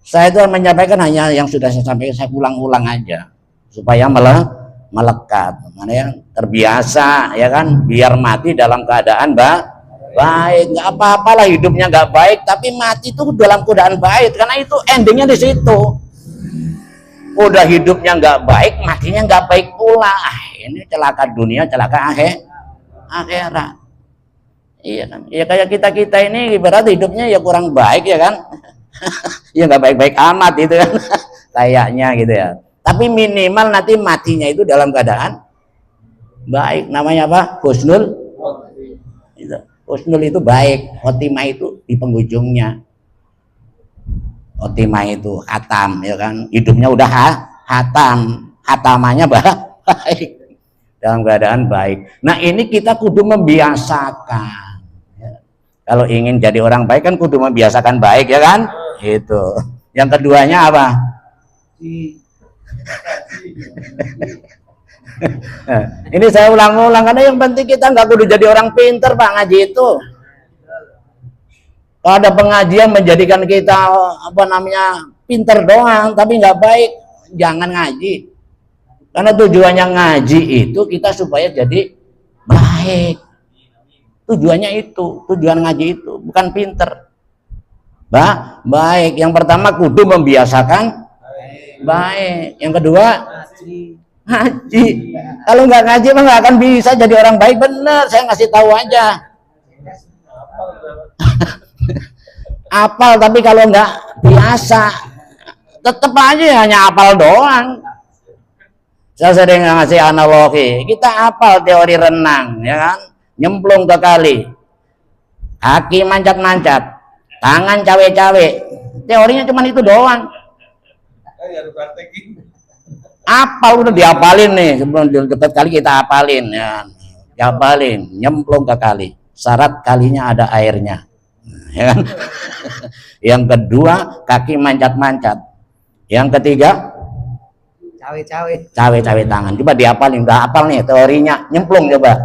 Saya itu menyampaikan hanya yang sudah saya sampaikan, saya ulang-ulang aja supaya melekat, mana yang terbiasa ya kan, biar mati dalam keadaan baik. Nggak apa-apalah hidupnya nggak baik, tapi mati itu dalam keadaan baik, karena itu endingnya di situ. Udah hidupnya nggak baik, matinya nggak baik pula. Ini celaka dunia, celaka akhirat. Iya kan? Ya kayak kita ini ibarat hidupnya ya kurang baik ya kan? Ya nggak baik-baik amat itu kan, kayaknya gitu ya. Tapi minimal nanti matinya itu dalam keadaan baik. Namanya apa? Husnul. Husnul itu baik, khotimah itu di penghujungnya. Khotimah itu khatam ya kan, hidupnya udah khatam, khatamannya baik, dalam keadaan baik. Nah ini kita kudu membiasakan ya. Kalau ingin jadi orang baik kan kudu membiasakan baik ya kan. Itu yang keduanya apa? Ini saya ulang-ulang karena yang penting kita nggak kudu jadi orang pinter Pak, ngaji itu. Kalau ada pengajian menjadikan kita apa namanya pinter doang tapi nggak baik, jangan ngaji. Karena tujuannya ngaji itu kita supaya jadi baik. Tujuannya itu, tujuan ngaji itu bukan pinter. Baik. Yang pertama kudu membiasakan baik. Yang kedua ngaji. Kalau nggak ngaji mah nggak akan bisa jadi orang baik, bener. Saya ngasih tahu aja. Apal tapi kalau nggak biasa tetep aja hanya apal doang. Saya sering ngasih analogi, kita apal teori renang ya kan, nyemplung ke kali, kaki mancat-mancat, tangan cawe-cawe, teorinya cuma itu doang. Apal udah diapalin nih, sebelum deket kali kita apalin ya, diapalin, nyemplung ke kali, syarat kalinya ada airnya ya kan? Yang kedua kaki mancat-mancat, yang ketiga cawe-cawe tangan. Coba diapalin, udah apal nih teorinya, nyemplung coba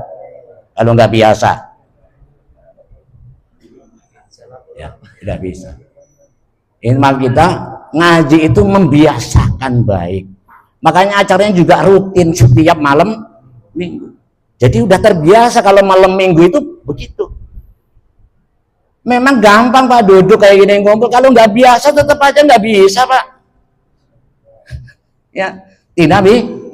kalau nggak biasa ya tidak bisa. Ini kita ngaji itu membiasakan baik, makanya acaranya juga rutin setiap malam minggu. Jadi udah terbiasa kalau malam minggu itu begitu. Memang gampang Pak duduk kayak gini ngumpul, kalau nggak biasa tetap aja nggak bisa Pak ya, tidak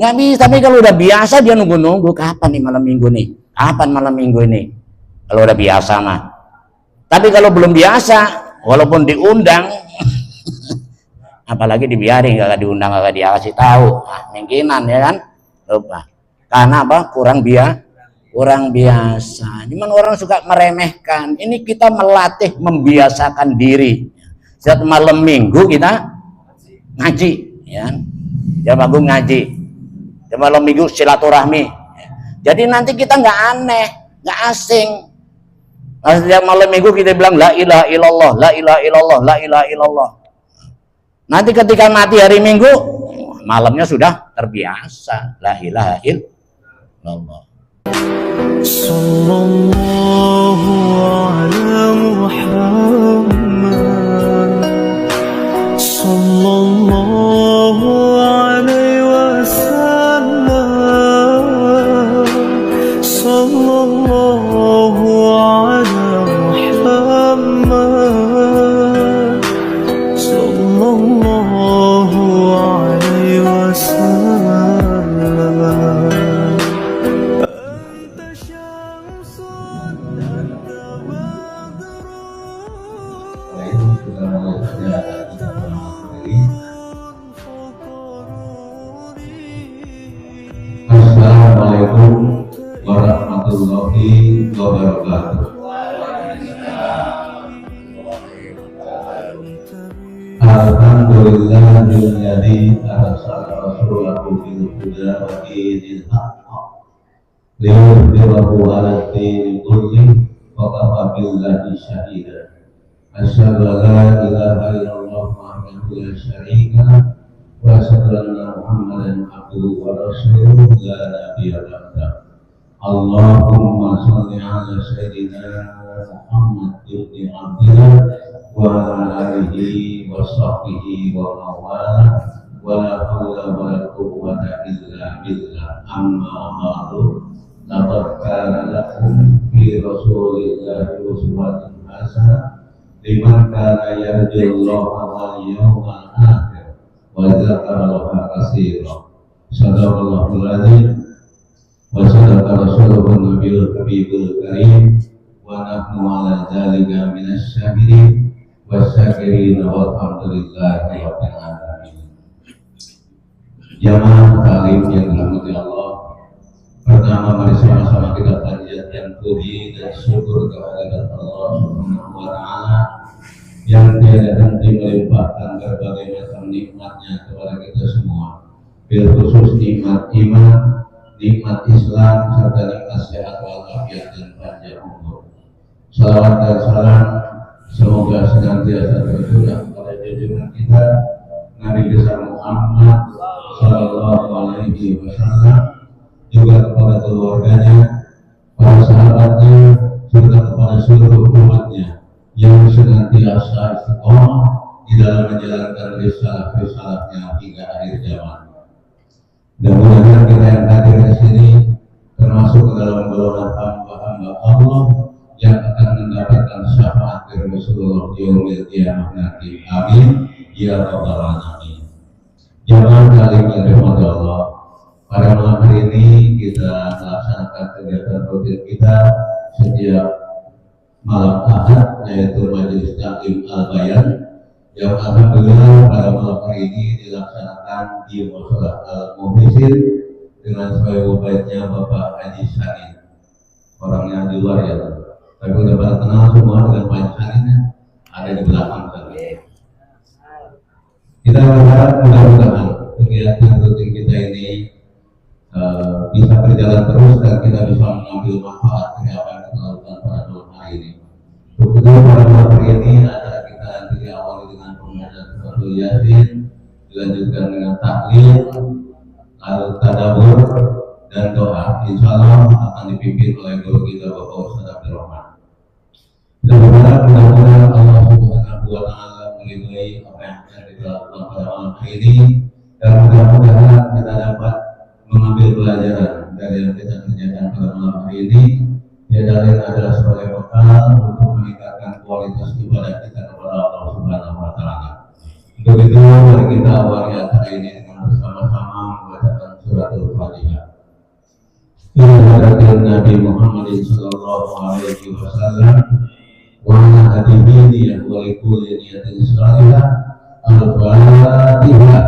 nggak bisa. Tapi kalau udah biasa dia nunggu kapan nih malam minggu nih, kapan malam minggu ini, kalau udah biasa mah. Tapi kalau belum biasa, walaupun diundang apalagi dibiarin, nggak diundang, nggak dikasih tahu, mungkinan ya kan, lupa. Karena apa? Kurang biasa. Cuman orang suka meremehkan. Ini kita melatih membiasakan diri. Setiap malam minggu kita ngaji ya. Jam agung ngaji, jam malam minggu silaturahmi. Jadi nanti kita nggak aneh, nggak asing. Setiap malam minggu kita bilang la ilaha illallah, la ilaha illallah, la ilaha illallah. Nanti ketika mati hari Minggu, malamnya sudah terbiasa la ilaha illallah. Sallallahu ala Muhammad, sallallahu alaihi wasallam, sallallahu ala Muhammad, sallallahu alaihi wasallam. Assalamualaikum warahmatullahi wabarakatuh. Alhamdulillahilladzi arsala rasulahu bil huda wa dinil haqq liyudhhirahu 'alad dini kullihi wa kafa billahi shahida. Asyhadu an la ilaha illallah wahdahu la syarika lahu wa asyhadu anna Muhammadan abduhu wa rasuluhu la nabiyya ba'dahu. Allahumma shalli ala sayyidina Muhammad ibn Abdillah wa ala alihi wa sahbihi wa mawala wa la hawla wa la quwwata illa billah. Amma ba'du. Laqad kana lakum fi Rasulillahi uswatun hasanah liman kana yarjullaha wal yawmal akhir wa dzakara Allaha katsiran. Sadaqallahul adzim wa sadaqa rasuluhun nabiyul habibul karim wa nahnu ala dzalika minasy syahidin wasyakirin walhamdulillahi rabbil alamin. Jamaah taklim yang dirahmati Allah, pertama mari sama-sama kita panjatkan puji dan syukur kehadirat Allah Subhanahu wa taala yang tiada henti melimpahkan berbagai macam nikmatnya kepada kita semua. Bil khusus nikmat iman, nikmat Islam serta nikmat sehat walafiat dan panjang umur. Salawat dan salam semoga senantiasa tercurah kepada junjungan kita Nabi besar Muhammad sallallahu alaihi wasallam, juga kepada keluarganya, para sahabatnya, serta kepada seluruh umatnya yang senantiasa istiqomah di dalam menjalankan risalah-risalahnya hingga akhir zaman. Dan mudah-mudahan kita yang hadir di sini termasuk ke dalam golongan hamba-hamba Allah yang akan mendapatkan syafaat dari Rasulullah di yaumil qiyamah nanti. Amin ya rabbal alamin. Jamaah kalian yang dirahmati Allah, pada malam hari ini kita melaksanakan kegiatan rutin kita setiap malam Ahad, yaitu Majelis Taklim Al-Bayan, yang alhamdulillah pada malam hari ini dilaksanakan di Mushola Al-Muhsin dengan sebagai baitnya Bapak Haji Sanin. Orangnya di luar ya, tapi udah pada kenal semua dengan Pak Saninnya, ada di belakang tadi. Kita berharap mudah-mudahan kegiatan rutin kita ini bisa berjalan terus dan kita bisa mengambil manfaat dari apa yang kita lakukan pada malam hari ini. Untuk itu pada malam hari ini acara kita nanti diawali dengan pembacaan suratul Yasin, dilanjutkan dengan tahlil, lalu tadabbur dan doa. Insya Allah akan dipimpin oleh guru kita Bapak Ustaz Abdul Rahman. Kita berharap mudah-mudahan Allah Subhanahu wa taala meridhai apa yang kita lakukan pada malam hari ini, dan mudah-mudahan kita dapat mengambil pelajaran dari yang kita kerjakan pada malam hari ini. Yang lain adalah sebagai bekal untuk meningkatkan kualitas ibadah kita kepada Allah Subhanahu wa taala. Untuk itu mari kita awali acara ini dengan bersama-sama membacakan suratul Fatihah. Bismillahirrahmanirrahim. Nabi Muhammad sallallahu alaihi wasallam wa ala alihi wa kulli niyatin salihah. Al-Fatihah.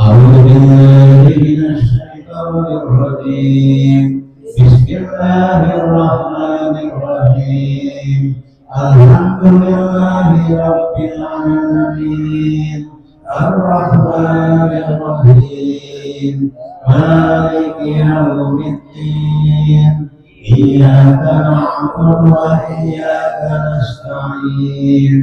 A'udzu billahi minasy الرجيم. بسم الله الرحمن الرحيم. الحمد لله رب العالمين. الرحمن الرحيم. مالك يوم الدين. إياك نعبد وإياك نستعين.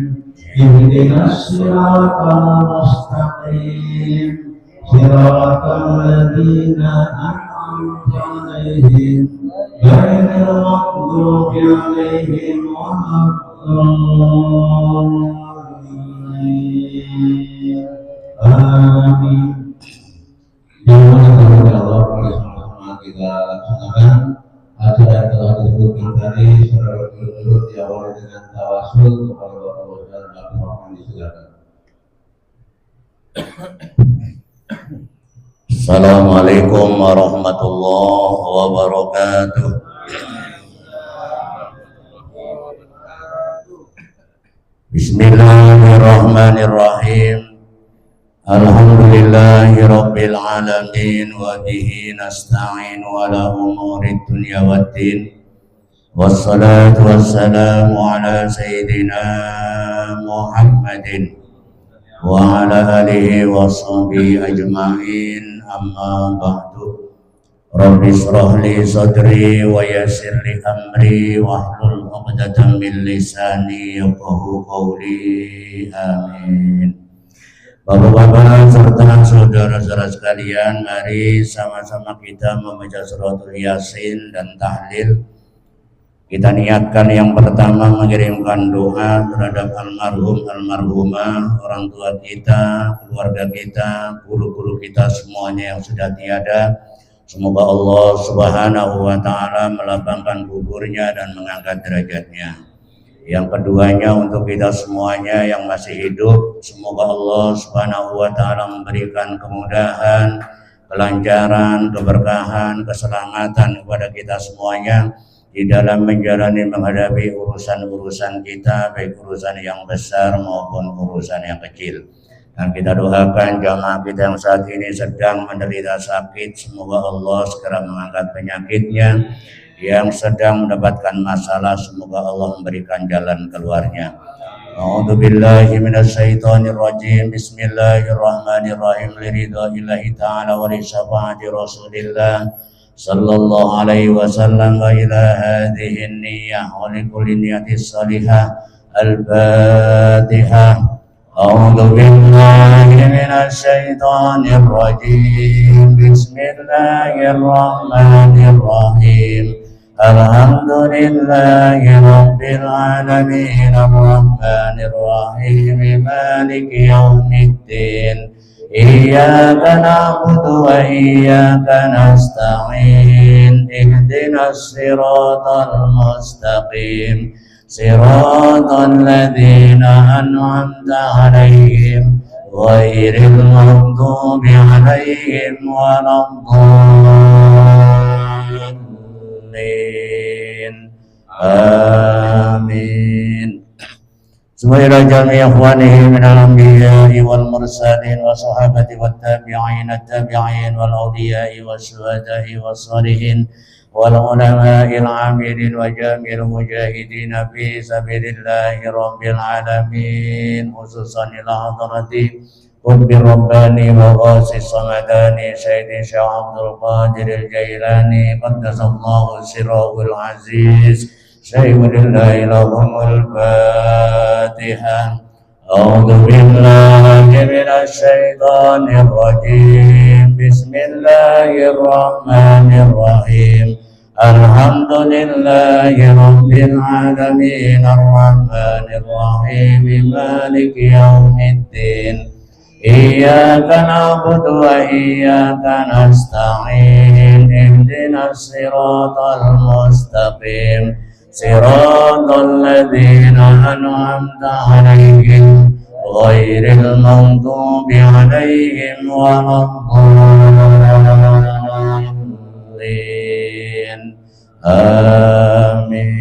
اهدنا الصراط المستقيم. صراط الذين أنعمت عليهم غير المغضوب عليهم ولا الضالين. آمين. Yang mana Allah bersama-sama kita laksanakan acara yang telah disebutkan tadi secara berturut-turut diawali dengan tawasul kepada Bapak Ustaz Abdul Rahman. Disilakan. Assalamualaikum warahmatullahi wabarakatuh. Bismillahirrahmanirrahim. Alhamdulillahi rabbil alamin wa bihi nasta'in ala umurid dunya waddin. Wassalatu wassalamu ala sayyidina Muhammadin wa ala alihi wa sahbihi ajma'in. Amma ba'du. Rabbi shrah li sadri wa yassir li amri wahlul 'uqdatam min lisani yafqahu qawli. Amin. Bapak-bapak serta saudara-saudara sekalian, mari sama-sama kita membaca suratul Yasin dan tahlil Kita niatkan yang pertama mengirimkan doa terhadap almarhum, almarhumah, orang tua kita, keluarga kita, guru-guru kita semuanya yang sudah tiada. Semoga Allah Subhanahu wa Ta'ala melapangkan kuburnya dan mengangkat derajatnya. Yang keduanya untuk kita semuanya yang masih hidup, semoga Allah Subhanahu wa Ta'ala memberikan kemudahan, kelancaran, keberkahan, keselamatan kepada kita semuanya di dalam menjalani menghadapi urusan-urusan kita, baik urusan yang besar maupun urusan yang kecil. Dan kita doakan jamaah kita yang saat ini sedang menderita sakit, semoga Allah segera mengangkat penyakitnya. Yang sedang mendapatkan masalah, semoga Allah memberikan jalan keluarnya. A'udzubillahi minasyaitonirrajim. Bismillahirrahmanirrahim. Liridha'illahi ta'ala wa li syafa'ati Rasulillah sallallahu alaihi wasallam wa ila hadhihi niyyah wa li kulli niyatin salihah. Al-Fatihah. A'udzu billahi minasyaitonir rajim. Bismillahirrahmanirrahim. Alhamdulillahi rabbil alamin. Ar-Rahmanir Rahim. Maliki yaumiddin. Iyyaka na'budu wa iyyaka nasta'in. Ihdinas siratal mustaqim. Siratal ladzina an'amta 'alaihim ghairil maghdubi 'alaihim waladdallin. Amin. Semoga jami ikhwanihi minal anbiya'i wal mursalin wa sahabati wat tabi'in at-tabi'in wal awliya'i was syuhada'i was shalihin wal ulama'il 'amilin wa jamil mujahidin fi sabilillahi rabbil alamin. Khususan ila hadrati Qutbi Rabbani wa Ghasis Samadani Sayyidi Syekh Abdul Qadir Al-Jailani qaddasallahu sirrahul aziz. Syai'ulillahi lahumul Fatihah. A'udzu billahi minasy syaithanir rajim. Bismillahirrahmanirrahim. Alhamdulillahi rabbil alamin. Ar-Rahmanir Rahim. Maliki yaumiddin. Iyyaka na'budu wa iyyaka nasta'in. Ihdinas siratal mustaqim. Siratal ladzina an'amta 'alaihim ghairil maghdubi 'alaihim waladdallin. Amin.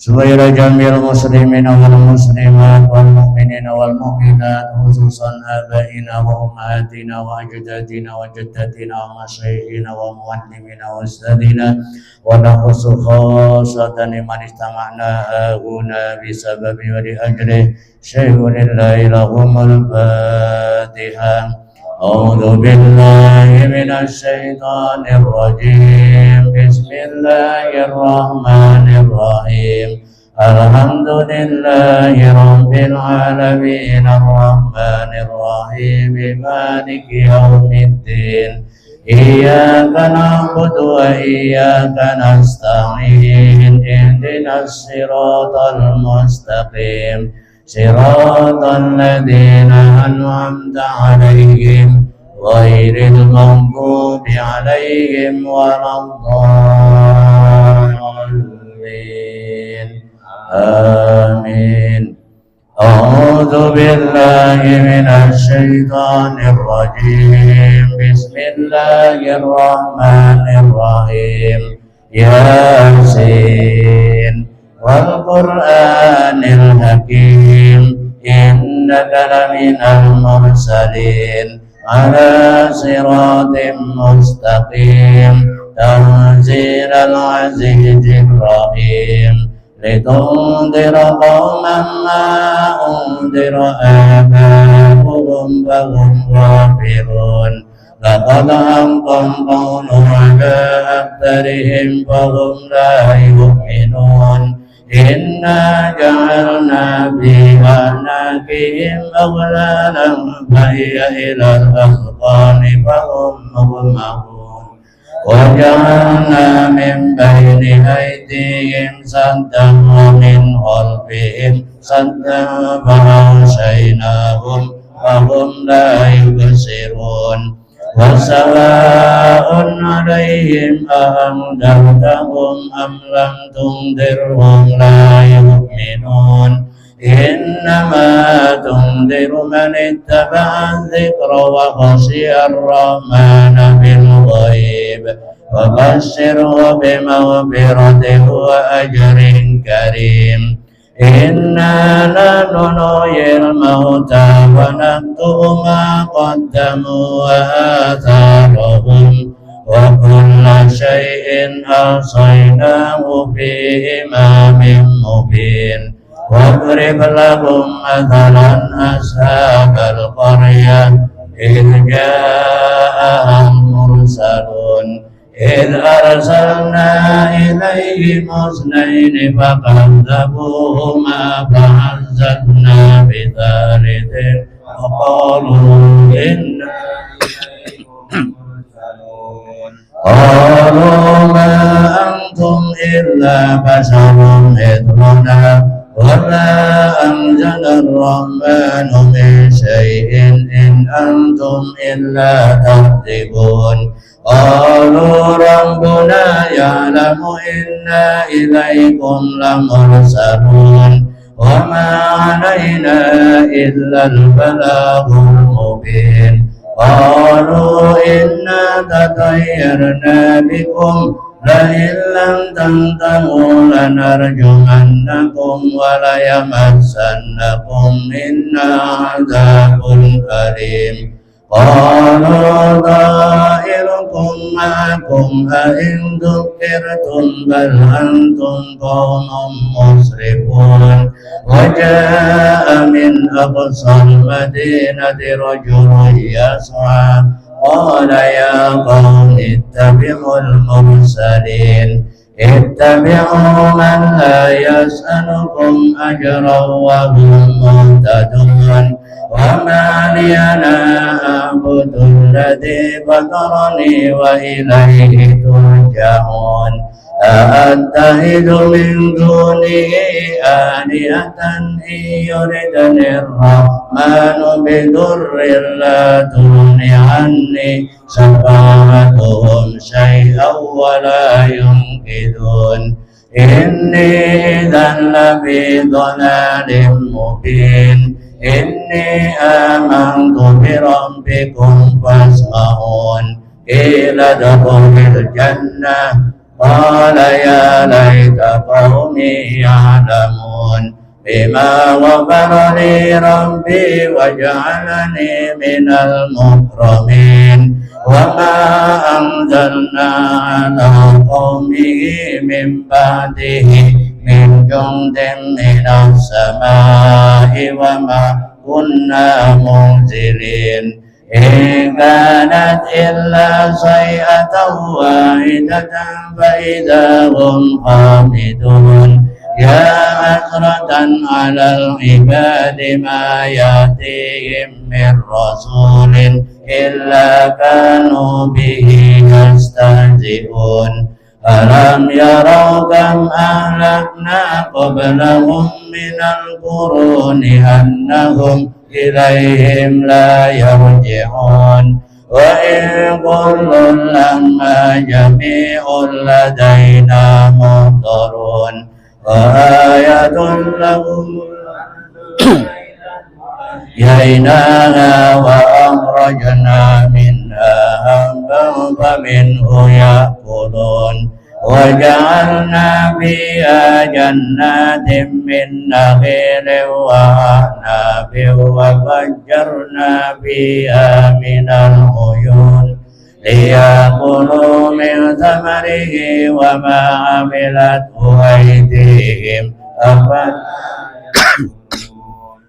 Suwaira jamil muslimin wal muslimat wal mu'minin wal mu'minat, khususan abaina wa ummatina wa ajdadina wa jaddatina wa masyayikhina wa muallimina wa ustadina wa nakhusu khasatan iman istama'na huna bisababi wa li ajri syai'ulillahi lahumul Fatihah. A'udzu billahi minasy syaithanir rajim. Bismillahirrahmanirrahim. Alhamdulillahi rabbil alamin. Ar-Rahmanir Rahim. Maliki yaumiddin. Iyyaka na'budu wa iyyaka nasta'in. Ihdinas siratal mustaqim. Siratal ladzina an'amta 'alaihim ghairil maghdubi 'alaihim waladdallin. Amin. A'udzu billahi minasy syaithanir rajim. Bismillahirrahmanirrahim. Yasin wal Qur'anil Hakim. Innaka laminal mursalin ala siratim mustaqim. Tanzilal azizir rahim. Litundira qauman ma undira aba'uhum fahum ghafilun. Laqad haqqan qawlu ala aktharihim fahum la yu'minun. Inna ja'alna fi a'naqihim aghlalan fa hiya ilal azqani fahum mughmahun. وجعلنا من بين أيديهم سدا ومن خلفهم سدا فأغشيناهم فهم لا يبصرون وسواء عليهم أأنذرتهم أم لم تنذرهم لا يؤمنون إنما تنذر من اتبع الذكر وخشي الرحمن بالغيب وبشره بمغفرة وأجر كريم إنا نحن نحيي الموتى ونكتب ما قدموا وآثارهم وكل شيء أحصيناه في إمام مبين واضرب لهم مثلا أصحاب القرية إذ جاءها المرسلون إذ أرسلنا إليهم اثنين فكذبوهما فعززنا بثالث وقالوا إنا قالوا ما أنتم إلا بشر مثلنا وما أنزل الرحمن من شيء إن أنتم إلا تكذبون قالوا ربنا يعلم إنا إليكم لمرسلون وما علينا إلا البلاغ المبين قالوا إنا تطيرنا بكم لئن لم تنتهوا لنرجمنكم وليمسنكم منا عذاب أليم قالوا طائركم معكم أئن ذكرتم بل أنتم قوم مسرفون وجاء من أقصى المدينة رجل يسعى قال يا قوم اتبعوا المرسلين اتبعوا من لا يسألكم أجرا وهم مهتدون وما لي لا أعبد الذي فطرني وإليه ترجعون أأتخذ من دونه آلهة إن يردني الرحمن بضر لا تغن عني شفاعتهم شيئا ولا ينقذون إني إذا لفي ضلال مبين إني آمنت بربكم فاسمعون قيل ادخل الجنة قال يا ليت قومي يعلمون بما غفر لي ربي وجعلني من المكرمين وما أنزلنا على قومه من بعده من جند من السماء وما كنا منزلين إن كانت إلا صيحة واحدة فإذا هم خامدون يا حسرة على العباد ما يأتيهم من رسول إلا كانوا به يستهزئون ألم يروا كم أهلكنا قبلهم من القرون أنهم إليهم لا يرجعون وإن كل لما جميع لدينا محضرون وآية لهم يأتيناها وأخرجنا منها حبا فمنه يأكلون وجعلنا فيها جنات من نخيل وأعناب وفجرنا فيها من العيون ليأكلوا من ثمره وما عملته أيديهم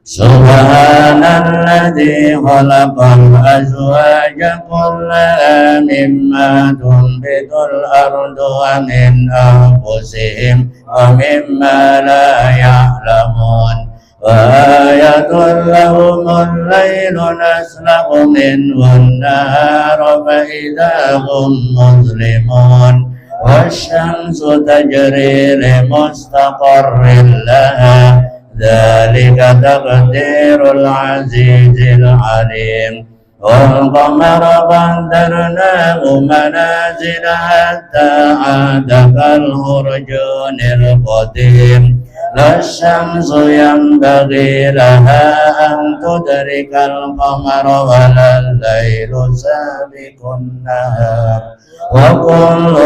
سبحان الذي خلق الأزواج كلها مما تنبت الأرض ومن أنفسهم ومما لا يعلمون وآية لهم الليل نسلخ منه النهار فإذا هم مظلمون والشمس تجري لمستقر لها ذلك تقدير العزيز العليم والقمر قدرناه منازل حتى عاد كالعرجون القديم لا الشمس ينبغي لها أن تدرك القمر ولا الليل سابق النهار وكل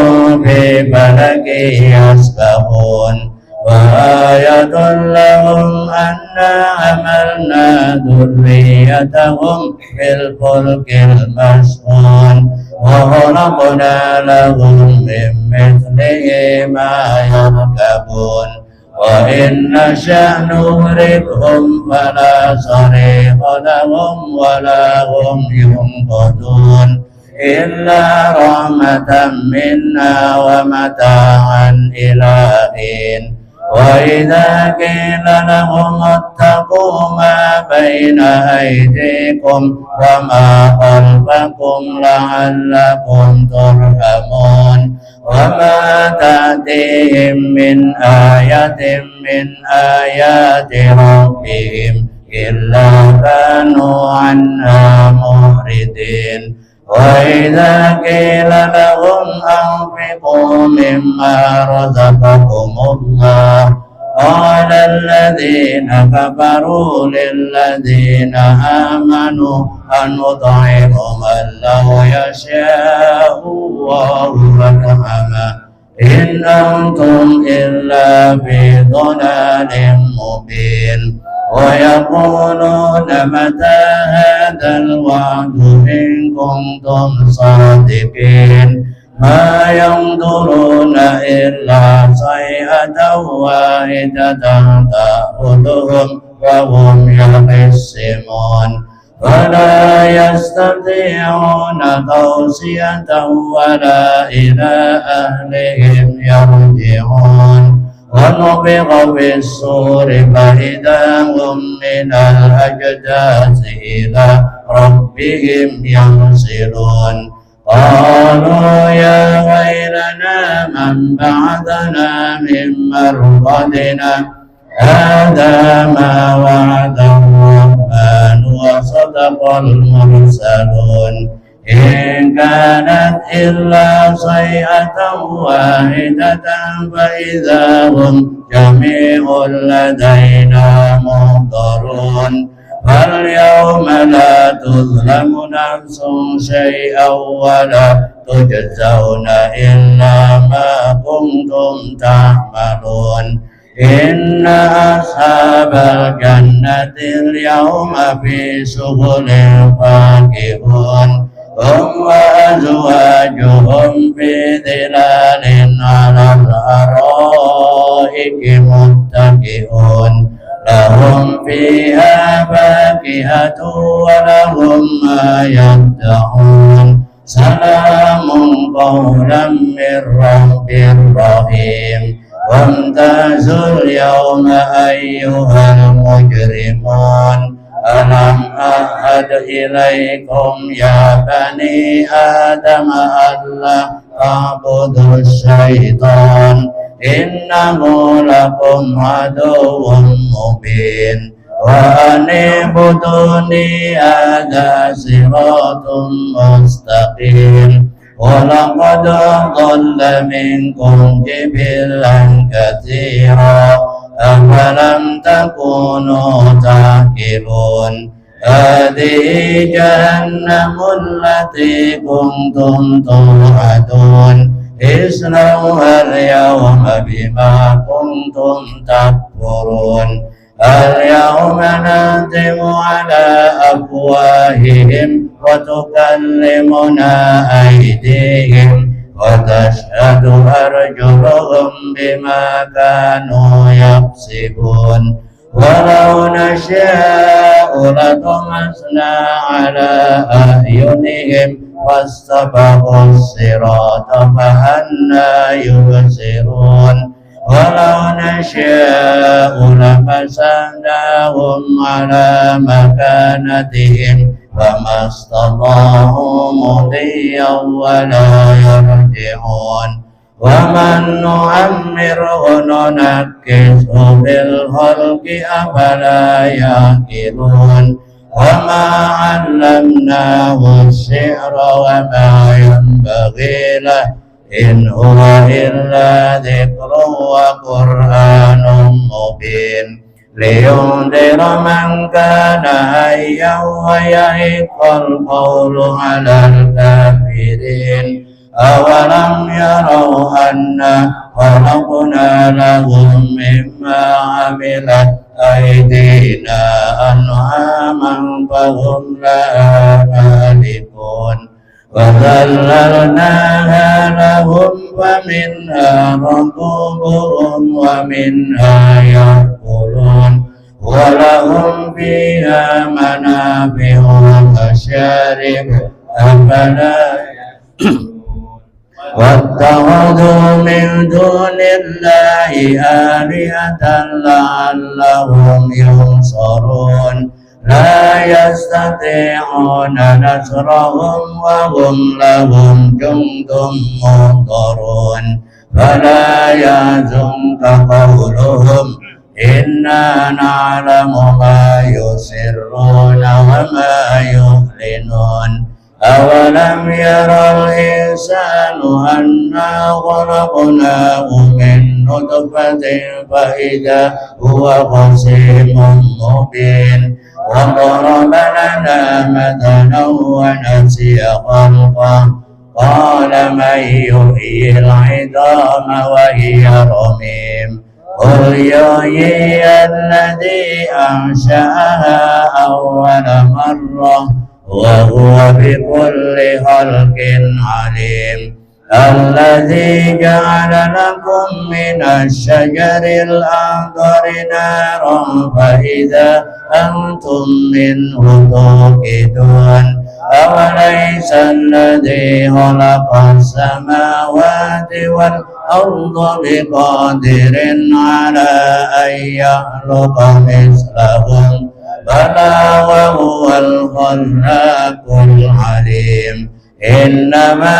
في فلك يسبحون وآية لهم أنا حملنا ذريتهم في الفلك المشحون وخلقنا لهم من مثله ما يركبون وإن نشأ نغرقهم فلا صريخ لهم ولا هم ينقذون إلا رحمة منا ومتاعا إلى حين وإذا قيل لهم اتقوا ما بين أيديكم وما خلفكم لعلكم ترحمون وما تأتيهم من آية من آيات ربهم إلا كانوا عنها معرضين وإذا قيل لهم أنفقوا مما رزقكم الله قال الذين كفروا للذين آمنوا أنطعم من لو يشاء الله أطعمه إن أنتم إلا في ضلال مبين ويقولون متى هذا الوعد إن كنتم صادقين ما ينظرون إلا صيحة واحدة تأخذهم وهم يخصمون فلا يستطيعون توصية ولا إلى أهلهم يرجعون ونفخ في الصور فإذا هم من الأجداث إلى ربهم ينسلون قالوا يا ويلنا من بعثنا من مرقدنا هذا ما وعد الرحمن وصدق المرسلون إن كانت إلا صيحة واحدة فإذا هم جميع لدينا محضرون فاليوم لا تظلم نفس شيئا ولا تجزون إلا ما كنتم تعملون إن أصحاب الجنة اليوم في شغل فاكهون هم وأزواجهم في ظلال على الأرائك متكئون لهم فيها فاكهة ولهم ما يدعون سلام قولا من رب رحيم وامتازوا اليوم أيها المجرمون ألم أعهد إليكم يا بني آدم ألا تعبدوا الشيطان إنه لكم عدو مبين وأن اعبدوني هذا صراط مستقيم ولقد ضل منكم جبلا كثيرا أفلم تكونوا تعقلون هذه جهنم التي كنتم توعدون اصلوها اليوم بما كنتم تكفرون اليوم نختم على أفواههم وتكلمنا أيديهم وتشهد أرجلهم بما كانوا يكسبون ولو نشاء لطمسنا على أعينهم فاستبقوا الصراط فأنى يبصرون ولو نشاء لمسخناهم على مكانتهم فما استطاعوا مضيا ولا يرجعون ومن نعمره ننكسه في الخلق أفلا يعقلون وما علمناه الشعر وما ينبغي له إن هو إلا ذكر وقرآن مبين لينذر من كان حيا ويحق القول على الكافرين أولم يروا أنا خلقنا لهم مما عملت أيدينا أنعاما فهم لها مالكون وذللناها لهم فمنها ركوبهم ومنها يأكلون ولهم فيها منافع ومشارب أفلا واتخذوا من دون الله آلهة لعلهم ينصرون لا يستطيعون نصرهم وهم لهم جند محضرون فلا يحزنك قولهم إنا نعلم ما يسرون وما يعلنون أولم يرى الإنسان أنا خلقناه من نطفة فإذا هو خصيم مبين وضرب لنا مثلا ونسي خلقه قال من يحيي العظام وهي رميم قل يحيي الذي أنشأها أول مرة وهو بكل خلق عليم الذي جعل لكم من الشجر الأخضر نارا فإذا أنتم منه توقدون أوليس الذي خلق السماوات والأرض بقادر على أن يخلق مثلهم بلى وهو الخلاق العليم إنما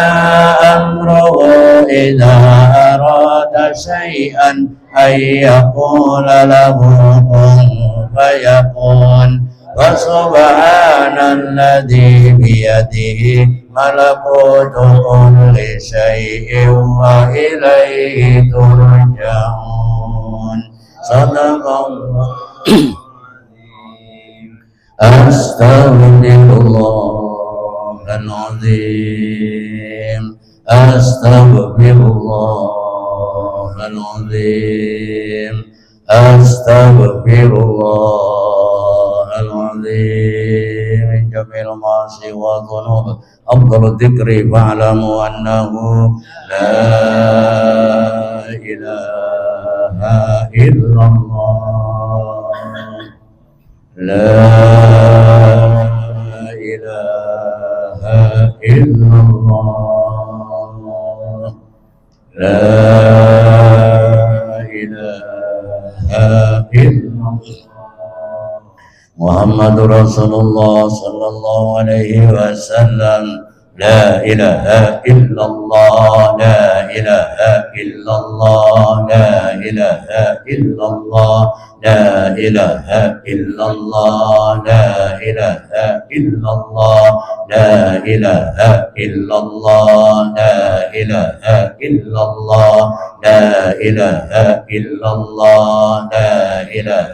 أمره إذا أراد شيئا أن يقول له كن فيكون وسبحان الذي بيده ملكوت كل شيء وإليه ترجعون صدق الله أستغفر الله العظيم أستغفر الله العظيم أستغفر الله العظيم من جميع المعاصي والذنوب أفضل الذكر فاعلموا أنه لا إله إلا الله لا إله إلا الله لا إله إلا الله محمد رسول الله صلى الله عليه وسلم لا إله إلا الله لا إله إلا الله لا إله إلا الله لا إله إلا الله لا إله إلا الله لا إله إلا الله لا إله إلا الله لا إله إلا الله لا إله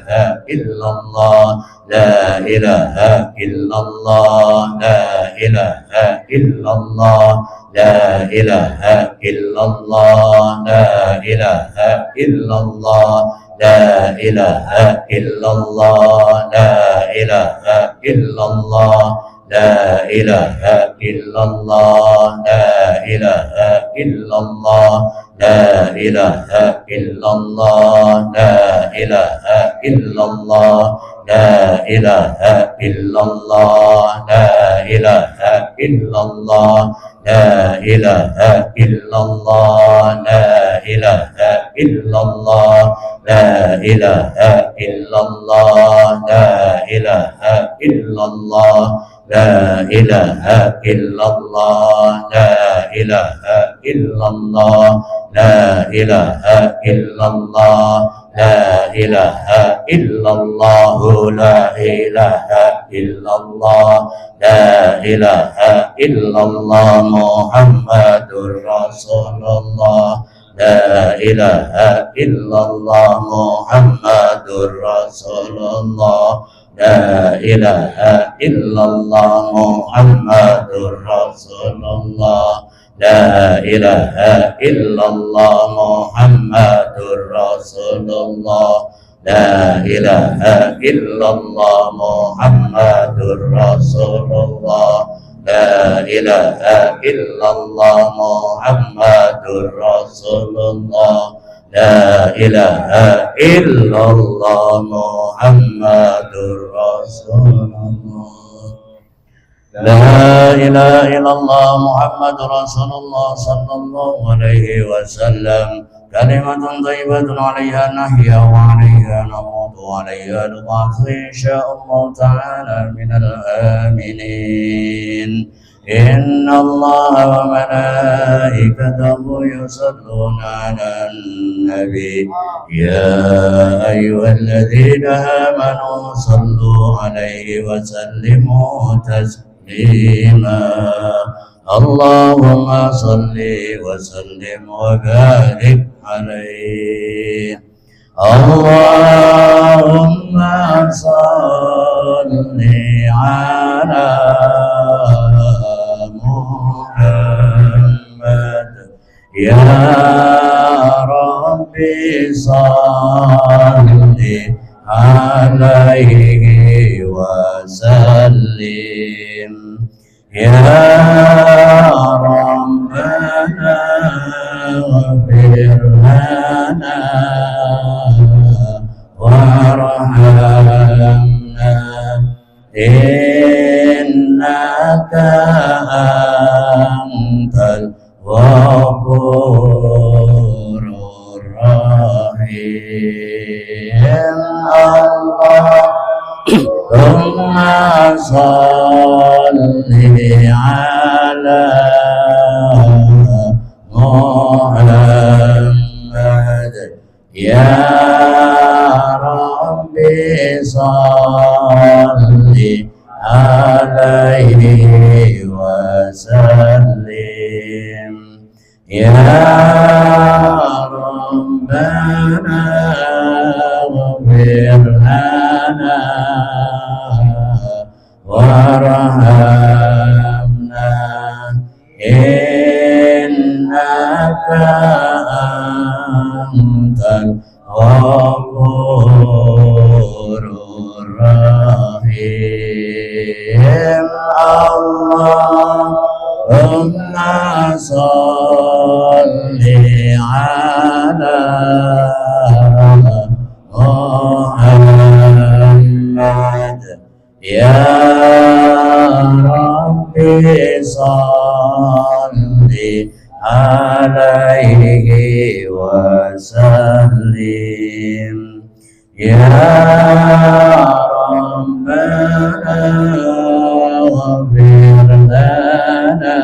إلا الله لا إله إلا الله لا إله إلا الله لا إله إلا الله لا إله إلا الله لا إله إلا الله لا إله إلا الله لا إله إلا الله لا إله إلا الله لا إله إلا الله لا إله إلا الله لا إله إلا الله لا إله إلا الله لا إله إلا الله لا إله إلا الله لا إله إلا الله لا إله إلا الله لا إله إلا الله لا إله إلا الله لا إله إلا الله لا إله إلا الله لا إله إلا الله لا إله إلا الله محمد رسول الله لا إله إلا الله محمد رسول الله لا إله إلا الله محمد رسول الله لا إله إلا الله محمد رسول الله لا إله إلا الله محمد رسول الله لا إله إلا الله محمد رسول الله لا إله إلا الله محمد رسول الله لا إله إلا الله محمد رسول الله صلى الله عليه وسلم كلمة طيبة عليها نحيا وعليها نموت وعليها نبعث إن شاء الله تعالى من الآمنين إن الله وملائكته يصلون على النبي يا أيها الذين آمنوا صلوا عليه وسلموا تسليما اللهم صل وسلم وبارك عليه اللهم صل على محمد يا ربي صل عليه وسلم يا ربنا اغفر لنا وارحمنا إنك أنت الغفور الرحيم اللهم صل على محمد يا ربي صل عليه وسلم يا ربنا اغفر لنا وارحمنا إنك أنت الغفور الرحيم اللهم صل على محمد يا ربي صل عليه وسلم يا ربنا اغفر لنا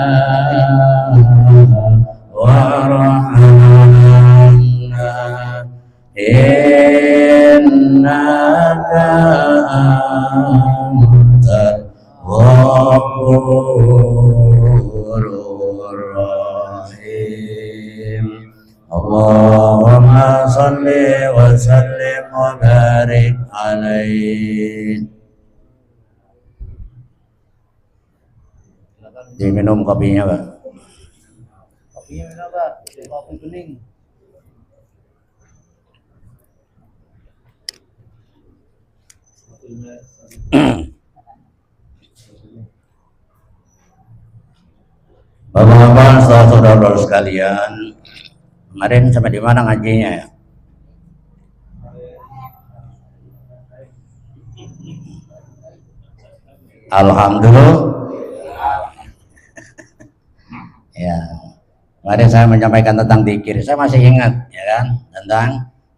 وارحمنا إنك أنت الغفور الرحيم اللهم صل وسلم وبارك عليه. Diminum kopinya, Pak. Kopinya mana, Pak? Kopi bening. Bapak-bapak, saudara-saudara sekalian, kemarin sampai di mana ngajinya ya? Alhamdulillah. Ya, kemarin saya menyampaikan tentang zikir, saya masih ingat ya kan tentang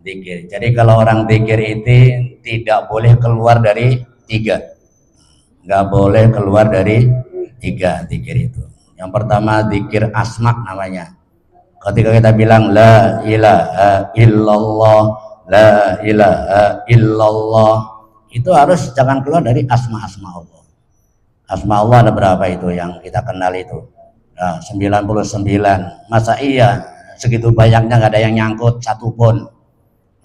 zikir. Jadi kalau orang zikir itu tidak boleh keluar dari tiga, nggak boleh keluar dari tiga zikir itu. Yang pertama zikir asma namanya. Ketika kita bilang la ilaha illallah, la ilaha illallah, itu harus jangan keluar dari asma-asma Allah. Asma Allah ada berapa itu yang kita kenal itu? Nah, 99. Masa iya segitu banyaknya nggak ada yang nyangkut satupun.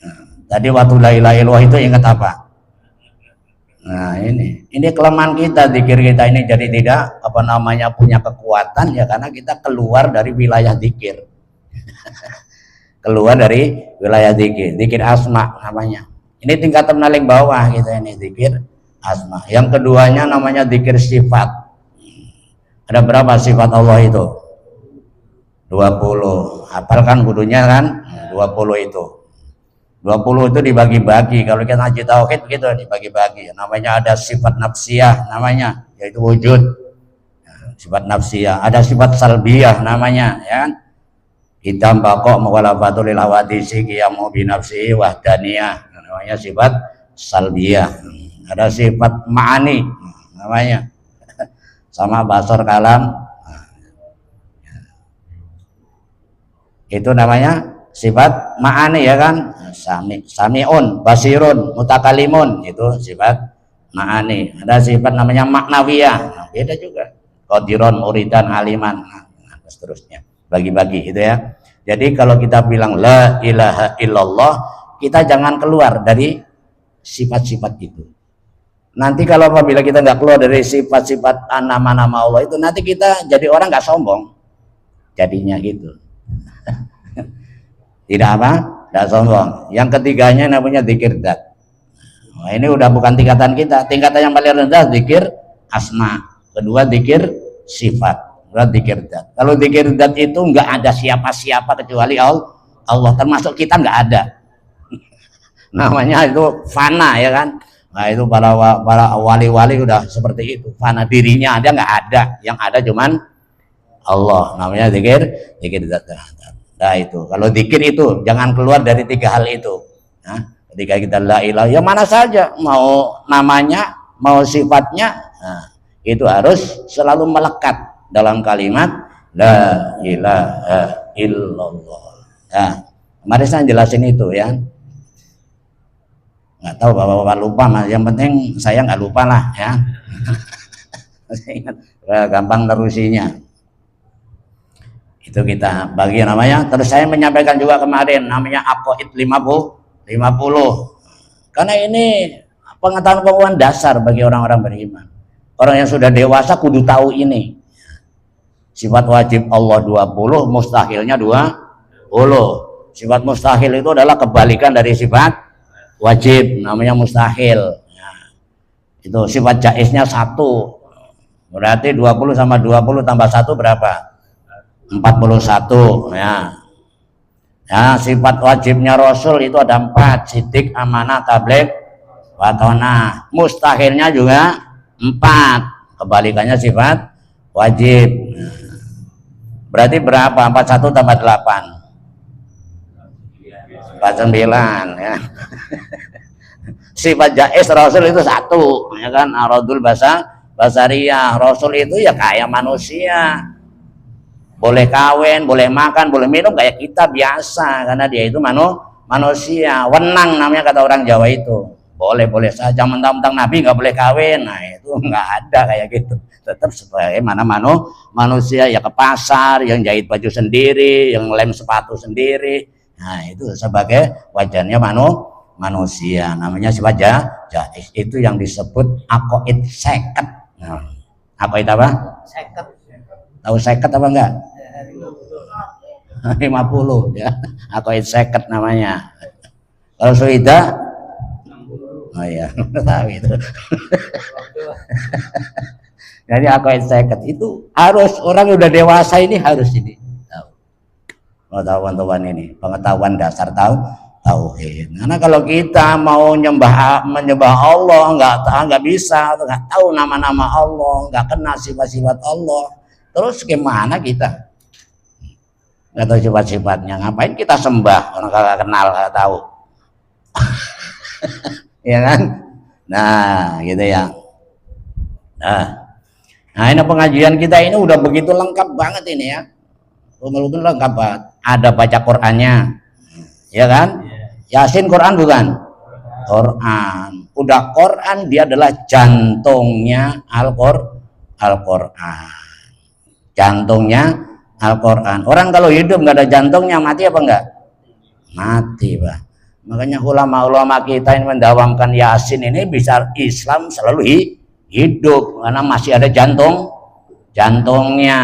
Nah, tadi waktu la ilaha illallah itu ingat apa? Nah, ini kelemahan kita, zikir kita ini jadi tidak punya kekuatan ya karena kita keluar dari wilayah zikir. Keluar dari wilayah zikir asma namanya. Ini tingkatan paling bawah kita ini zikir asma. Yang keduanya namanya zikir sifat. Ada berapa sifat Allah itu? 20. Hafalkan kudunya kan? 20 itu. 20 itu dibagi-bagi. Kalau kita ngaji tauhid gitu dibagi-bagi. Namanya ada sifat nafsiyah namanya, yaitu wujud. Sifat nafsiyah. Ada sifat salbiyah namanya, ya kan? Hitam bakok mawalafatul hawadisi qiyamu bi nafsihi wahdaniyah. Namanya sifat salbiyah. Ada sifat ma'ani namanya. Sama basor kalam itu namanya sifat ma'ani ya kan, sami'un, basirun, mutakalimun, itu sifat ma'ani. Ada sifat namanya maknawiyah, nah, beda juga, qadiron, muridan, aliman, nah, seterusnya, bagi-bagi itu ya. Jadi kalau kita bilang la ilaha illallah, kita jangan keluar dari sifat-sifat itu. Nanti kalau apabila kita nggak keluar dari sifat-sifat nama-nama Allah itu, nanti kita jadi orang nggak sombong, jadinya gitu. Tidak apa? Tidak sombong. Yang ketiganya namanya zikir dzat. Nah, ini udah bukan tingkatan kita. Tingkatan yang paling rendah zikir asma. Kedua zikir sifat. Kedua zikir dzat. Kalau zikir dzat itu nggak ada siapa-siapa kecuali Allah. Termasuk kita nggak ada. Namanya itu fana ya kan. Nah itu para wali-wali udah seperti itu, fana dirinya ada nggak ada, yang ada cuman Allah. Namanya zikir dzat. Nah itu kalau zikir itu jangan keluar dari tiga hal itu. Nah, ketika kita la ilaha yang mana saja, mau namanya mau sifatnya, nah, itu harus selalu melekat dalam kalimat la ilaha illallah. Nah, kemarin saya jelasin itu ya. Nggak tahu bapak-bapak lupa, mas. Yang penting saya nggak lupa lah ya. Saya ingat, gampang terusinya. Itu kita bagi namanya. Terus saya menyampaikan juga kemarin namanya aqaid 50. Karena ini pengetahuan dasar bagi orang-orang beriman. Orang yang sudah dewasa kudu tahu ini. Sifat wajib Allah 20, mustahilnya 20. Sifat mustahil itu adalah kebalikan dari sifat wajib, namanya mustahil. Nah, itu sifat jaiznya 1. Berarti 20 sama 20 tambah 1 berapa? 41 ya. Ya, sifat wajibnya Rasul itu ada 4, sidik, amanah, tabligh, watonah. Mustahilnya juga 4, kebalikannya sifat wajib. Nah, berarti berapa? 41 tambah 8 49 ya. Sifat jaiz Rasul itu 1 ya kan, aradul basariyah. Rasul itu ya kayak manusia, boleh kawin, boleh makan, boleh minum kayak kita biasa, karena dia itu manusia. Wenang namanya kata orang Jawa itu. Boleh saja, mentang-mentang Nabi nggak boleh kawin. Nah itu nggak ada kayak gitu. Tetap sebagaimana manusia ya, ke pasar, yang jahit baju sendiri, yang lem sepatu sendiri. Nah itu sebagai wajarnya manusia, namanya sifat jaiz. Itu yang disebut aqaid 50. Nah, aqaid apa? 50. Tahu 50 apa enggak? 50 ya. Aqaid 50 namanya. Kalau suida, oh iya, tahu itu. Jadi aqaid 50 itu harus orang yang udah dewasa ini harus ini. Pengetahuan ini, pengetahuan dasar, tahu tauhid. Karena kalau kita mau menyembah Allah nggak bisa, nggak tahu nama-nama Allah, nggak kenal sifat-sifat Allah, terus gimana kita? Nggak tahu sifat-sifatnya, ngapain kita sembah orang kagak kenal, nggak tahu. Ya kan? Nah, gitu ya. Nah, ini pengajian kita ini udah begitu lengkap banget ini ya. Betul lengkap banget. Ada baca Qur'annya, ya kan? Yasin Quran bukan? Quran. Udah Quran, dia adalah jantungnya Al-Quran. Jantungnya Al-Quran. Orang kalau hidup nggak ada jantungnya, mati apa enggak? Mati, Pak. Makanya ulama-ulama kita yang mendawamkan Yasin ini bisa Islam selalu hidup karena masih ada jantungnya.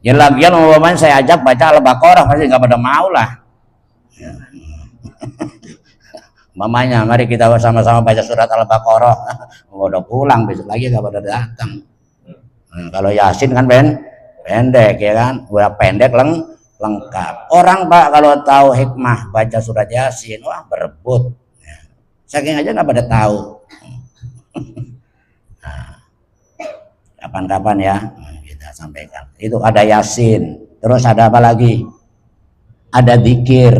Ya lagian umpamanya saya ajak baca Al-Baqarah pasti nggak pada mau lah. Mamanya, mari kita sama-sama baca surat Al-Baqarah. Udah pulang besok lagi nggak pada datang. Nah, kalau Yasin kan pendek ya kan, udah pendek lengkap. Orang Pak kalau tahu hikmah baca surat Yasin, wah berebut. Saking aja nggak pada tahu. Nah, kapan-kapan ya kita sampaikan. Itu ada Yasin. Terus ada apa lagi? Ada zikir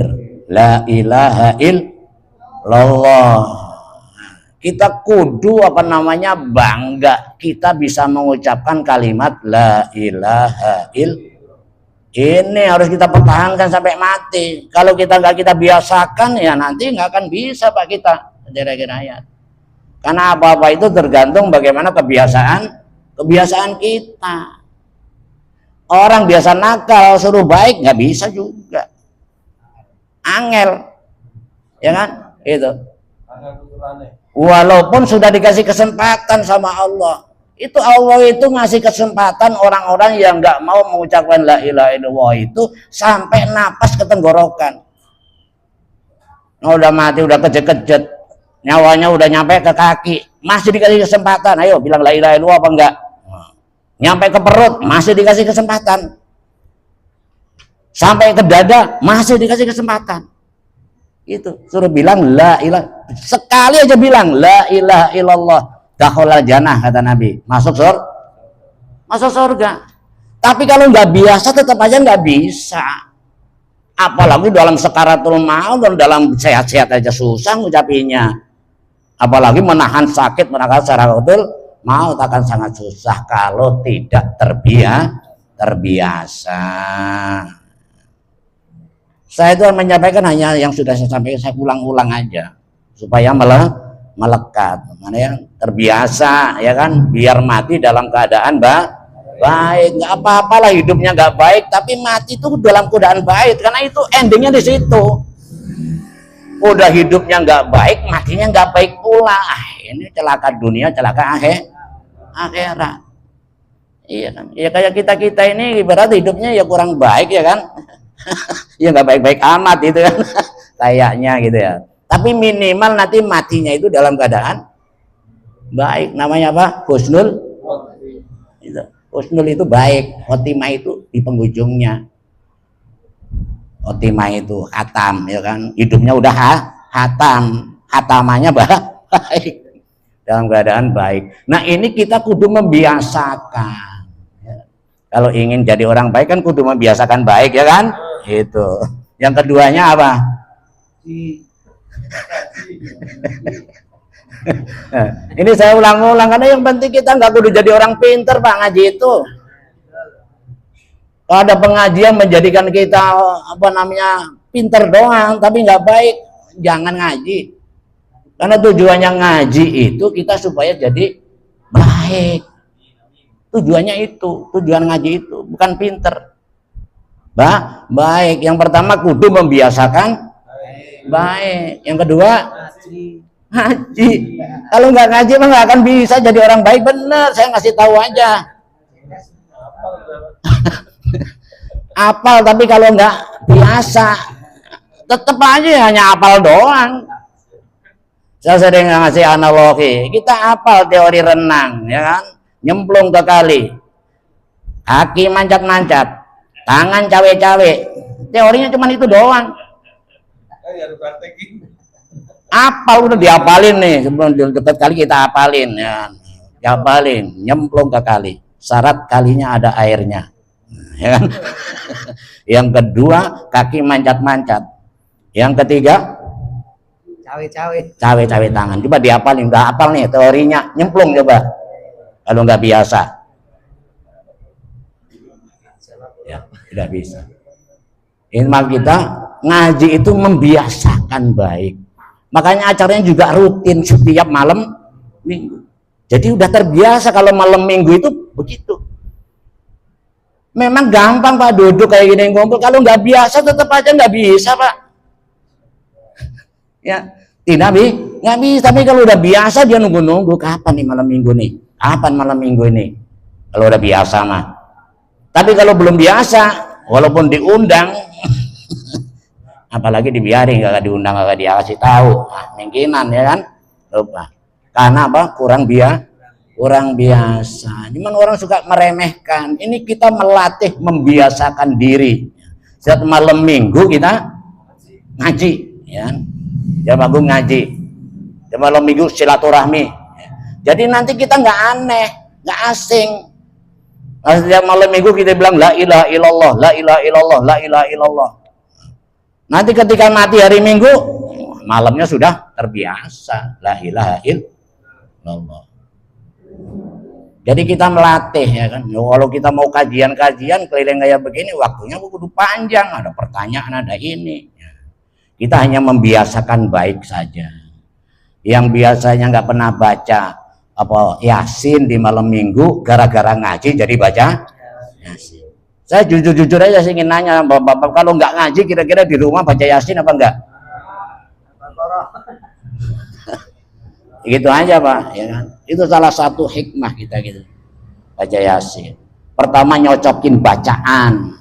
la ilaha illallah. Kita kudu bangga kita bisa mengucapkan kalimat la ilaha illallah. Ini harus kita pertahankan sampai mati. Kalau kita biasakan ya nanti nggak akan bisa Pak kita rakyat. Karena apa-apa itu tergantung bagaimana kebiasaan kita. Orang biasa nakal suruh baik nggak bisa juga. Angel, ya kan? Itu. Walaupun sudah dikasih kesempatan sama Allah. Itu Allah itu ngasih kesempatan orang-orang yang nggak mau mengucapkan la ilaha illallah itu sampai napas ke tenggorokan. Nah, udah mati, udah kejet-kejet, nyawanya udah nyampe ke kaki, masih dikasih kesempatan. Ayo bilang la ilaha illallah apa enggak? Nyampe ke perut, masih dikasih kesempatan. Sampai ke dada, masih dikasih kesempatan. Itu suruh bilang la ilaha, sekali aja bilang la ilaha illallah. Dakhalal jannah kata Nabi, masuk surga. Tapi kalau nggak biasa tetap aja nggak bisa. Apalagi dalam sekaratul maut dan dalam sehat-sehat aja susah ngucapinnya. Apalagi menahan sakit, menahan sekaratul maut akan sangat susah kalau tidak terbiasa. Saya itu menyampaikan hanya yang sudah saya sampaikan, saya ulang-ulang aja supaya melekat, mana ya, terbiasa ya kan, biar mati dalam keadaan baik. Nggak apa-apalah hidupnya nggak baik tapi mati itu dalam keadaan baik, karena itu endingnya di situ. Udah hidupnya nggak baik, matinya nggak baik pula. Ini celaka dunia, celaka akhirat. Iya kan, ya kayak kita ini ibarat hidupnya ya kurang baik ya kan. Ya nggak baik-baik amat itu kan. Kayaknya gitu ya. Tapi minimal nanti matinya itu dalam keadaan baik. Namanya apa? Husnul. Husnul itu baik. Khotimah itu di penghujungnya. Khotimah itu khatam, ya kan? Hidupnya udah khatam. Khatamannya baik. Dalam keadaan baik. Nah ini kita kudu membiasakan. Kalau ingin jadi orang baik kan kudu membiasakan baik ya kan? Itu. Yang keduanya apa? Ini saya ulang-ulang karena yang penting kita nggak kudu jadi orang pinter Pak ngaji itu. Kalau ada pengajian menjadikan kita pinter doang tapi nggak baik, jangan ngaji. Karena tujuannya ngaji itu kita supaya jadi baik. Tujuannya itu, tujuan ngaji itu bukan pinter. Baik. Yang pertama kudu membiasakan baik. Yang kedua ngaji. Kalau nggak ngaji mah nggak akan bisa jadi orang baik, bener. Saya ngasih tahu aja. Apal tapi kalau nggak biasa tetap aja hanya apal doang. Saya sering ngasih analogi, kita apal teori renang ya kan, nyemplung ke kali, kaki mancat-mancat, tangan cawe-cawe, teorinya cuma itu doang. Harus praktekin. Apal udah dihafalin nih, sebelum dekat kali kita hafalin ya. Dihafalin, nyemplung ke kali. Syarat kalinya ada airnya. Ya kan? Yang kedua, kaki mancat-mancat. Yang ketiga, cawe-cawe tangan. Coba dihafalin, udah hafal nih teorinya, nyemplung coba. Kalau nggak biasa. Ya, tidak bisa. Intinya kita ngaji itu membiasakan baik. Makanya acaranya juga rutin setiap malam minggu. Jadi udah terbiasa kalau malam minggu itu begitu. Memang gampang Pak duduk kayak gini ngumpul. Kalau nggak biasa tetap aja nggak bisa Pak. Ya, tidak nggak bisa. Tapi kalau udah biasa dia nunggu-nunggu kapan nih malam minggu nih? Kapan malam minggu ini? Kalau udah biasa mah. Tapi kalau belum biasa, walaupun diundang apalagi dibiarin, gak diundang, gak dikasih tahu, mungkinan ya kan, lupa. Karena apa? Kurang biasa. Cuman orang suka meremehkan. Ini kita melatih, membiasakan diri. Setiap malam minggu kita ngaji, ya. Jam agung ngaji. Jam malam minggu silaturahmi. Jadi nanti kita nggak aneh, nggak asing. Setiap malam minggu kita bilang la ilaha illallah, la ilaha illallah, la ilaha illallah. Nanti ketika mati hari Minggu, malamnya sudah terbiasa la ilaha illallah. Jadi kita melatih ya kan. Kalau kita mau kajian-kajian keliling kayak begini, waktunya kudu panjang, ada pertanyaan, ada ini. Kita hanya membiasakan baik saja. Yang biasanya nggak pernah baca apa Yasin di malam Minggu, gara-gara ngaji jadi baca Yasin. Saya jujur-jujur aja sih ingin nanya bapak-bapak, kalau nggak ngaji kira-kira di rumah baca Yasin apa enggak? Gitu aja Pak, ya kan? Itu salah satu hikmah kita gitu. Baca Yasin. Pertama nyocokin bacaan.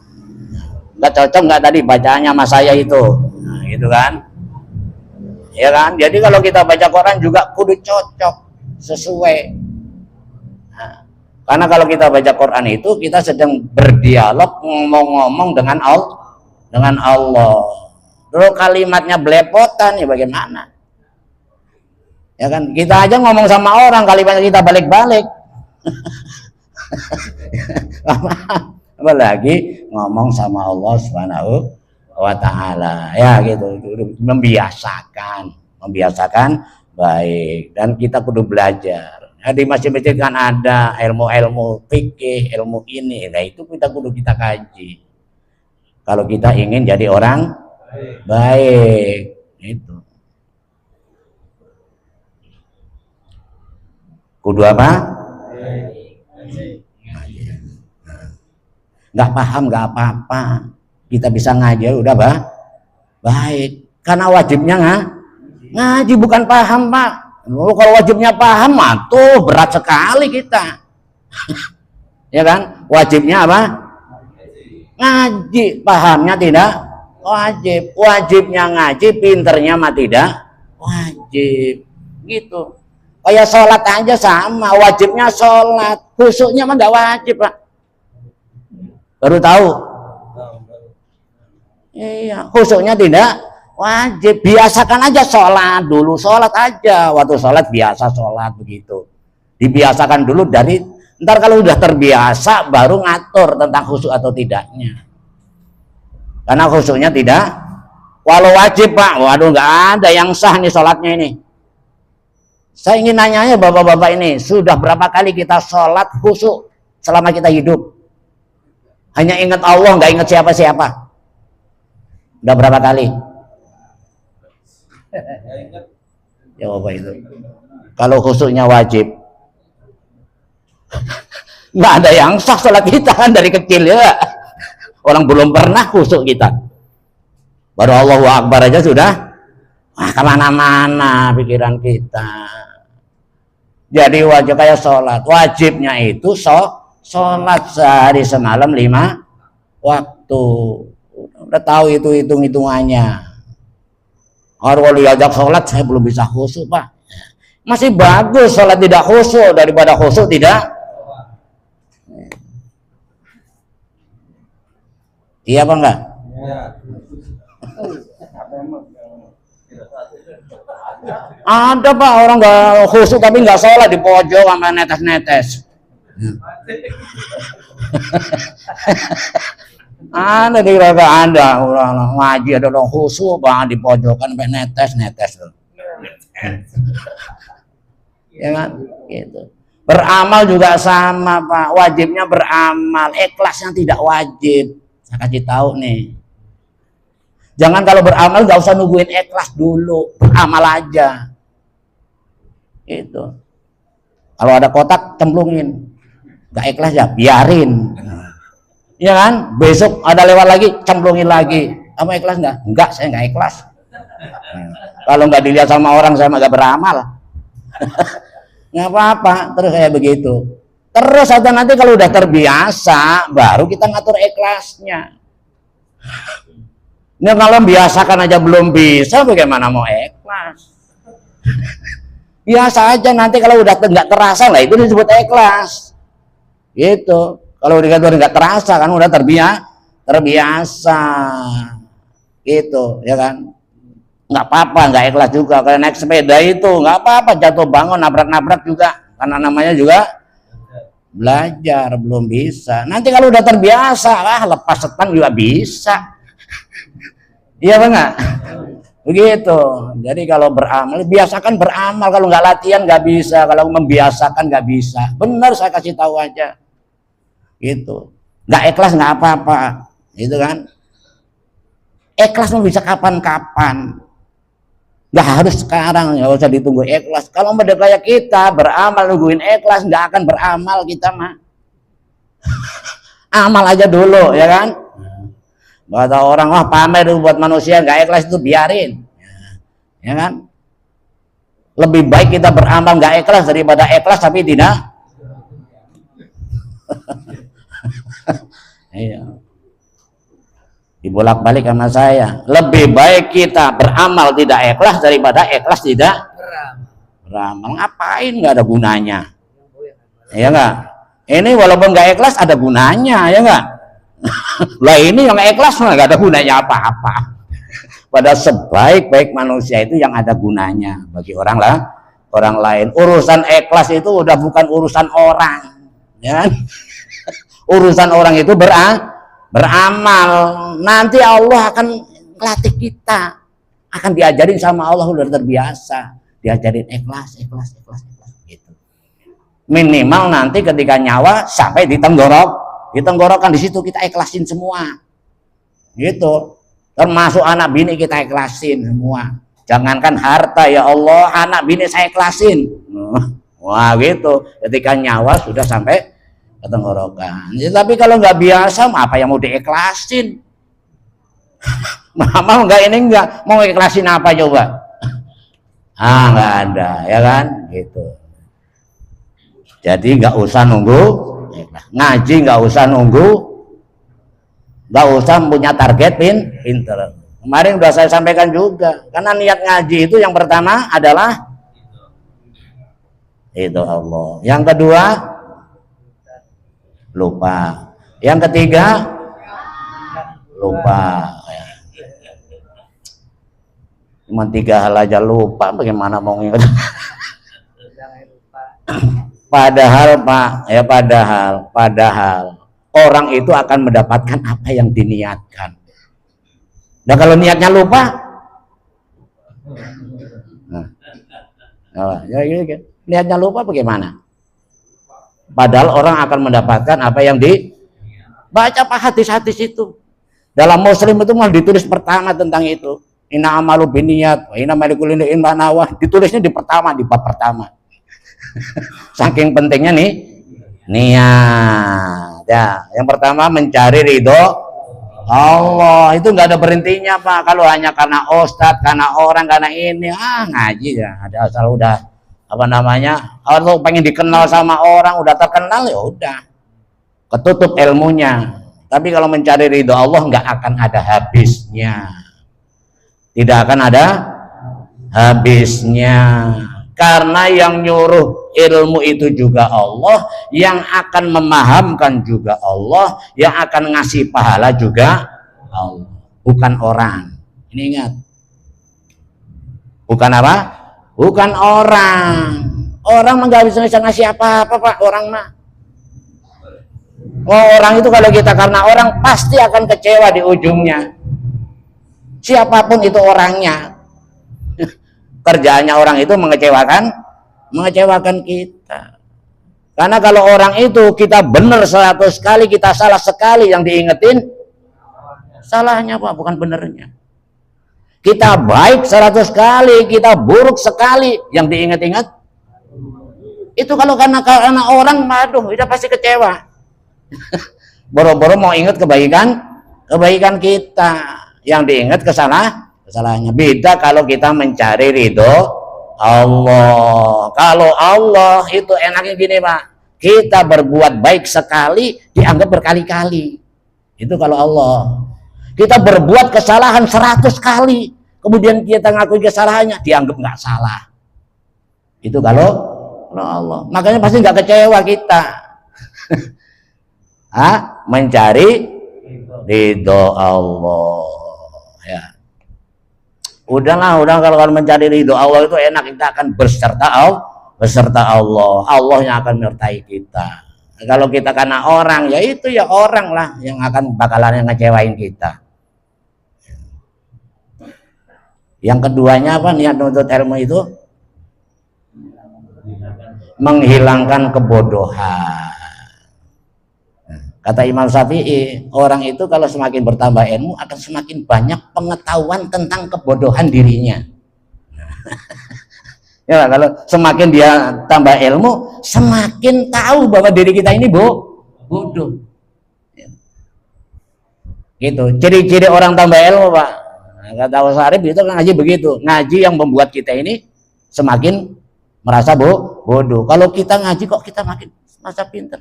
Nggak cocok nggak tadi bacaannya sama saya itu. Nah, gitu kan? Ya kan? Jadi kalau kita baca Quran juga kudu cocok, sesuai. Nah, karena kalau kita baca Quran itu kita sedang berdialog, ngomong-ngomong dengan Allah. Lalu kalimatnya belepotan ya bagaimana? Ya kan? Kita aja ngomong sama orang kalimatnya kita balik-balik. Apalagi ngomong sama Allah Subhanahu wa ta'ala. Ya gitu, membiasakan baik, dan kita kudu belajar. Nah, di masjid-masjid kan ada ilmu-ilmu fikih, ilmu ini, nah itu kita kudu kita kaji. Kalau kita ingin jadi orang baik, itu. Kudu apa? Nggak paham nggak apa-apa, kita bisa ngaji udah baik. Karena wajibnya ngaji bukan paham Pak. Kalau wajibnya paham mah tuh berat sekali kita. Ya kan? Wajibnya apa? Ngaji, pahamnya tidak wajib. Wajibnya ngaji, pinternya mah tidak wajib. Gitu. Kayak sholat aja sama, wajibnya sholat, khusyuknya mah nggak wajib Pak. Baru tahu? Iya, khusyuknya tidak wajib. Biasakan aja sholat dulu, sholat aja. Waktu sholat biasa sholat begitu. Dibiasakan dulu dari, ntar kalau udah terbiasa baru ngatur tentang khusyuk atau tidaknya. Karena khusyuknya tidak, walau wajib Pak, waduh nggak ada yang sah nih sholatnya ini. Saya ingin nanya bapak-bapak ini, sudah berapa kali kita sholat khusyuk selama kita hidup? Hanya ingat Allah, nggak ingat siapa-siapa. Udah berapa kali? Ya Bapak itu. Kalau khusyuknya wajib, nggak ada yang sah sholat kita kan dari kecil ya. Orang belum pernah khusyuk kita. Baru Allahu Akbar aja sudah, wah kemana-mana pikiran kita. Jadi wajib kayak sholat. Wajibnya itu sholat sehari semalam 5 waktu. Udah tahu itu hitung-hitungannya. Kalau diajak sholat saya belum bisa khusyuk Pak. Masih bagus sholat tidak khusyuk daripada khusyuk tidak. Iya apa enggak? Ada Pak orang nggak khusyuk tapi nggak sholat di pojok sama netes-netes. Ada di rata Anda orang ngaji ada orang khusyuk banget di pojokan sampai netes-netes tuh. Ya kan? Gitu. Beramal juga sama Pak, wajibnya beramal, ikhlasnya tidak wajib. Saya kasih tahu nih. Jangan kalau beramal nggak usah nungguin ikhlas dulu, beramal aja. Itu. Kalau ada kotak cemplungin, nggak ikhlas ya biarin. Iya kan? Besok ada lewat lagi cemplungin lagi. Kamu ikhlas nggak? Enggak, saya nggak ikhlas. Kalau nggak dilihat sama orang saya nggak beramal. Nggak apa-apa, terus kayak begitu. Terus atau nanti kalau udah terbiasa, baru kita ngatur ikhlasnya. Ini kalau biasakan aja belum bisa, bagaimana mau ikhlas? Biasa aja, nanti kalau udah nggak terasa lah itu disebut ikhlas. Gitu. Kalau nggak terasa kan udah terbiasa. Gitu, ya kan? Nggak apa-apa, nggak ikhlas juga. Kalau naik sepeda itu nggak apa-apa, jatuh bangun, nabrak-nabrak juga, karena namanya juga belajar, belum bisa. Nanti kalau udah terbiasa, lepas setang juga bisa. Iya enggak? Begitu. Jadi kalau beramal, biasakan beramal. Kalau nggak latihan nggak bisa. Kalau membiasakan nggak bisa. Benar, saya kasih tahu aja. Gitu. Nggak ikhlas nggak apa-apa. Gitu kan? Ikhlas bisa kapan-kapan. Nggak harus sekarang, nggak usah ditunggu ikhlas. Kalau model kayak kita beramal nungguin ikhlas, nggak akan beramal kita mah. Amal aja dulu, ya kan? Kata orang, wah pamer itu buat manusia, nggak ikhlas itu biarin, ya kan? Lebih baik kita beramal nggak ikhlas daripada ikhlas tapi tidak. Iya. Dibolak-balik sama saya. Lebih baik kita beramal tidak ikhlas daripada ikhlas tidak beramal. Ngapain? Nggak ada gunanya. Ya nggak? Ini walaupun nggak ikhlas ada gunanya, ya nggak? Lah ini yang ikhlas nggak ada gunanya apa-apa. Pada sebaik-baik manusia itu yang ada gunanya bagi orang lain. Urusan ikhlas itu udah bukan urusan orang, ya. Urusan orang itu beramal. Nanti Allah akan melatih kita, akan diajarin sama Allah, udah terbiasa diajarin ikhlas gitu. Minimal nanti ketika nyawa sampai di tenggorokan di situ kita ikhlasin semua, gitu. Termasuk anak bini kita ikhlasin semua. Jangankan harta, ya Allah, anak bini saya ikhlasin. Wah gitu. Ketika nyawa sudah sampai ke tenggorokan. Ya, tapi kalau nggak biasa, apa yang mau diikhlasin? Mau nggak ini nggak mau ikhlasin apa coba? Nggak ada, ya kan? Gitu. Jadi nggak usah nunggu ngaji, nggak usah nunggu, nggak usah punya target pinter. Kemarin udah saya sampaikan juga, karena niat ngaji itu yang pertama adalah itu Allah. Yang kedua lupa. Yang ketiga lupa. Cuma 3 hal aja lupa, bagaimana mau ingat? Padahal Pak, ya padahal orang itu akan mendapatkan apa yang diniatkan. Nah kalau niatnya lupa, niatnya lupa bagaimana? Padahal orang akan mendapatkan apa yang dibaca Pak, hadis-hadis itu. Dalam Muslim itu malah ditulis pertama tentang itu. Inna amalu biniyat, wa inna malikul imri'in ma nawah. Ditulisnya di pertama, di bab pertama. Saking pentingnya nih niat. Ya, yang pertama mencari ridho Allah. Itu nggak ada berhentinya Pak. Kalau hanya karena ustadz, karena orang, karena ini, ngaji ya. Ada asal udah apa namanya? Kalau pengen dikenal sama orang, udah terkenal ya udah ketutup ilmunya. Tapi kalau mencari ridho Allah nggak akan ada habisnya. Tidak akan ada habisnya. Karena yang nyuruh ilmu itu juga Allah, yang akan memahamkan juga Allah, yang akan ngasih pahala juga Allah, bukan orang. Ini ingat, bukan apa? bukan orang. Orang mah nggak bisa ngasih apa-apa Pak, orang mah. Oh, orang itu kalau kita karena orang pasti akan kecewa di ujungnya. Siapapun itu orangnya. Kerjaannya orang itu mengecewakan kita. Karena kalau orang itu kita benar 100 kali, kita salah sekali, yang diingetin salahnya Pak, bukan benernya. Kita baik 100 kali, kita buruk sekali, yang diingat-ingat itu kalau karena orang, aduh, udah pasti kecewa. Boro-boro mau ingat kebaikan kita, yang diingat kesalahannya. Beda kalau kita mencari ridho Allah. Kalau Allah itu enaknya gini Pak, kita berbuat baik sekali dianggap berkali-kali. Itu kalau Allah. Kita berbuat kesalahan 100 kali, kemudian kita ngakui kesalahannya dianggap nggak salah. Itu kalau Allah. Makanya pasti nggak kecewa kita. Mencari ridho Allah. Ya. Udah kalau mencari ridho Allah itu enak, kita akan beserta Allah. Allah yang akan menyertai kita. Kalau kita karena orang, ya itu ya orang lah yang akan bakalan ngecewain kita. Yang keduanya apa niat menuntut ilmu itu? Menghilangkan kebodohan. Kata Imam Syafi'i, orang itu kalau semakin bertambah ilmu akan semakin banyak pengetahuan tentang kebodohan dirinya. Ya, kalau semakin dia tambah ilmu, semakin tahu bahwa diri kita ini bodoh. Gitu. Ciri-ciri orang tambah ilmu, Pak. Kata Wasarif itu kan ngaji begitu. Ngaji yang membuat kita ini semakin merasa bodoh. Kalau kita ngaji kok kita makin merasa pinter.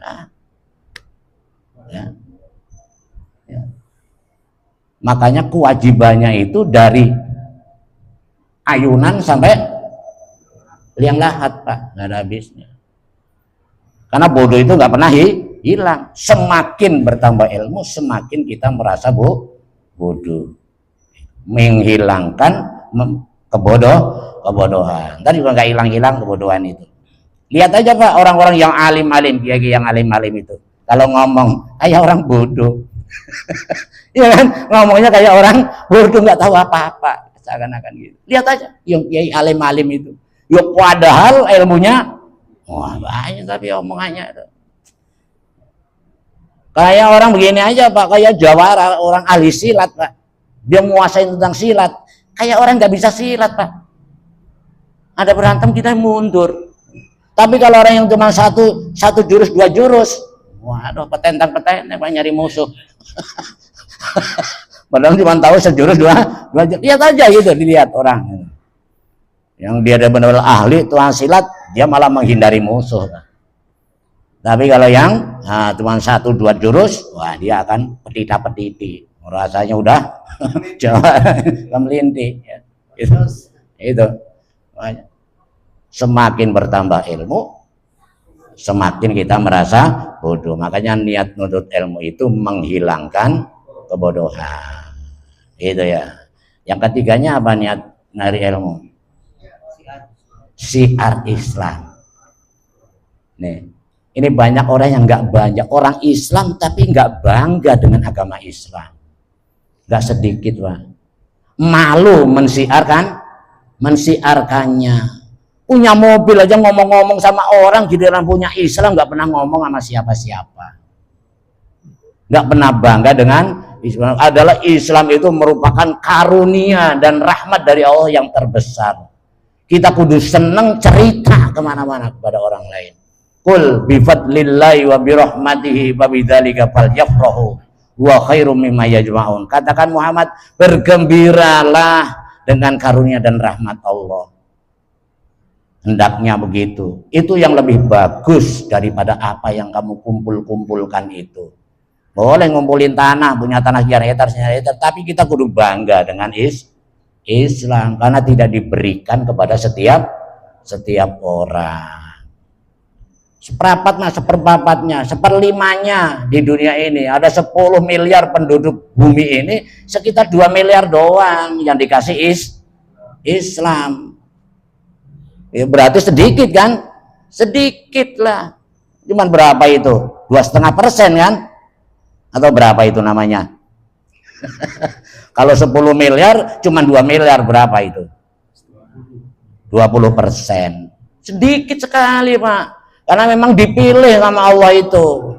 Ya. Makanya kewajibannya itu dari ayunan sampai liang lahat Pak, nggak ada habisnya. Karena bodoh itu nggak pernah hilang. Semakin bertambah ilmu, semakin kita merasa bodoh. Menghilangkan kebodohan. Ntar juga nggak hilang-hilang kebodohan itu. Lihat aja Pak, orang-orang yang alim-alim, kiai yang alim-alim itu. Kalau ngomong kayak orang bodoh, ya kan? Ngomongnya kayak orang bodoh, nggak tahu apa-apa, seakan-akan gitu. Lihat aja yang kiai alim-alim itu, yuk padahal ilmunya wah banyak tapi omongannya itu kayak orang begini aja Pak, kayak jawara, orang ahli silat Pak, dia menguasai tentang silat, kayak orang nggak bisa silat Pak. Ada berantem kita mundur, tapi kalau orang yang cuma satu jurus, 2 jurus, waduh, petentang-petentang nyari musuh. Padahal cuma tahu sejurus dua jurus. Lihat aja gitu, dilihat orang yang dia ada benar-benar ahli tuan silat, dia malah menghindari musuh. Tapi kalau yang cuma 1-2 jurus, wah dia akan petita-petiti, rasanya udah melinting. Ya. Itu. Semakin bertambah ilmu, semakin kita merasa bodoh. Makanya niat menuntut ilmu itu menghilangkan kebodohan. Itu ya. Yang ketiganya apa niat nyari ilmu? Syiar Islam. Nih, ini banyak orang yang nggak banyak orang Islam tapi nggak bangga dengan agama Islam. Nggak sedikit Pak. Malu mensiarkannya. Punya mobil aja ngomong-ngomong sama orang, giliran punya Islam nggak pernah ngomong sama siapa-siapa, nggak pernah bangga dengan Islam. Adalah Islam itu merupakan karunia dan rahmat dari Allah yang terbesar. Kita kudu seneng cerita kemana-mana kepada orang lain. Qul bifadlillahi wa birahmatihi fabidzalika falyafrahu wa khairum mimma yajma'un. Katakan Muhammad, bergembiralah dengan karunia dan rahmat Allah. Hendaknya begitu. Itu yang lebih bagus daripada apa yang kamu kumpulkan itu. Boleh ngumpulin tanah, punya tanah sekian hektar, tapi kita kudu bangga dengan Islam karena tidak diberikan kepada setiap orang. Seperempatnya, 1/5-nya di dunia ini. Ada 10 miliar penduduk bumi ini, sekitar 2 miliar doang yang dikasih Islam. Ya, berarti sedikit kan? Sedikit lah. Cuman berapa itu? 2,5% kan? Atau berapa itu namanya? Kalau 10 miliar cuman 2 miliar, berapa itu? 20%. Sedikit sekali, Pak. Karena memang dipilih sama Allah itu.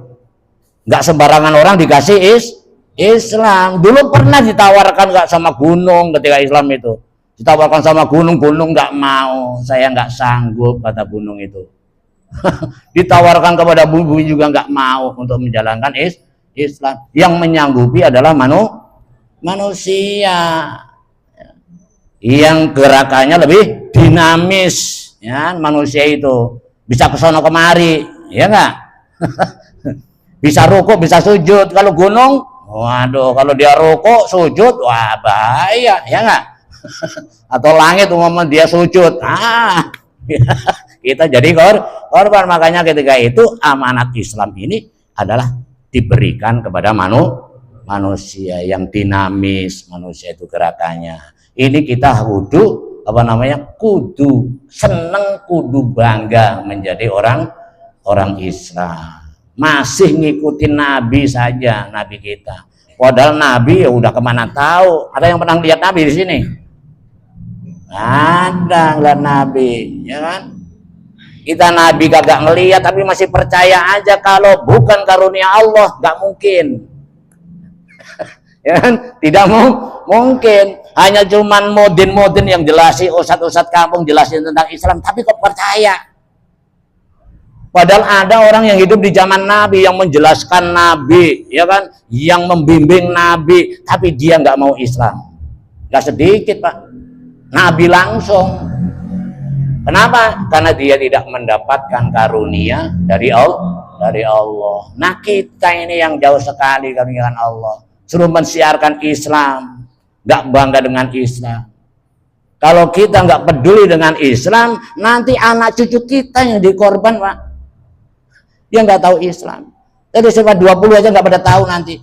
Nggak sembarangan orang dikasih Islam. Dulu pernah ditawarkan nggak sama gunung ketika Islam itu. Ditawarkan sama gunung nggak mau. Saya nggak sanggup, kata gunung itu. Ditawarkan kepada bumi juga nggak mau untuk menjalankan Islam. Yang menyanggupi adalah manusia yang gerakannya lebih dinamis, ya. Manusia itu bisa kesono kemari, ya nggak? Bisa rukuk, bisa sujud. Kalau gunung, waduh, kalau dia rukuk, sujud, wah bahaya, ya nggak? Atau langit umumnya dia sujud, kita jadi korban. Makanya ketika itu amanat Islam ini adalah diberikan kepada manusia yang dinamis, manusia itu gerakannya. Ini kita kudu seneng, kudu bangga menjadi orang Islam. Masih ngikutin Nabi saja, Nabi kita. Padahal Nabi ya udah kemana tahu. Ada yang pernah lihat Nabi di sini? Ada ngeliat Nabi, ya kan? Kita Nabi kagak ngeliat tapi masih percaya aja kalau bukan karunia Allah, nggak mungkin. Ya kan? Tidak mungkin. Hanya cuman modin yang jelasin, ustadz kampung jelasin tentang Islam, tapi kok percaya? Padahal ada orang yang hidup di zaman Nabi, yang menjelaskan Nabi, ya kan, yang membimbing Nabi, tapi dia nggak mau Islam. Nggak sedikit, Pak. Nabi langsung. Kenapa? Karena dia tidak mendapatkan karunia dari Allah. Nah, kita ini yang jauh sekali karunia Allah. Suruh mensiarkan Islam, nggak bangga dengan Islam. Kalau kita nggak peduli dengan Islam, nanti anak cucu kita yang dikorban, Pak. Dia nggak tahu Islam. Jadi sampai 20 aja nggak pada tahu nanti.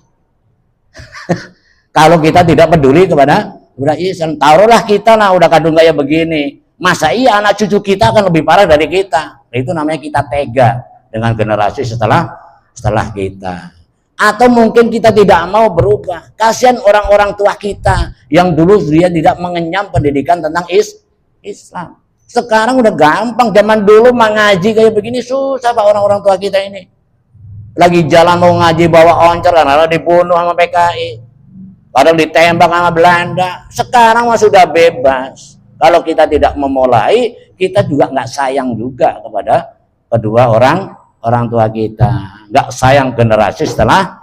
Kalau kita tidak peduli kepada Islam, taruhlah kita lah udah kadung kayak begini. Masa iya anak cucu kita akan lebih parah dari kita? Itu namanya kita tega dengan generasi setelah kita. Atau mungkin kita tidak mau berubah. Kasihan orang-orang tua kita yang dulu dia tidak mengenyam pendidikan tentang Islam. Sekarang udah gampang. Zaman dulu mengaji kayak begini susah, Pak, orang-orang tua kita ini. Lagi jalan mau ngaji bawa oncer, karena dibunuh sama PKI. Kadang ditembak sama Belanda. Sekarang mah sudah bebas. Kalau kita tidak memulai, kita juga nggak sayang juga kepada kedua orang tua kita, nggak sayang generasi setelah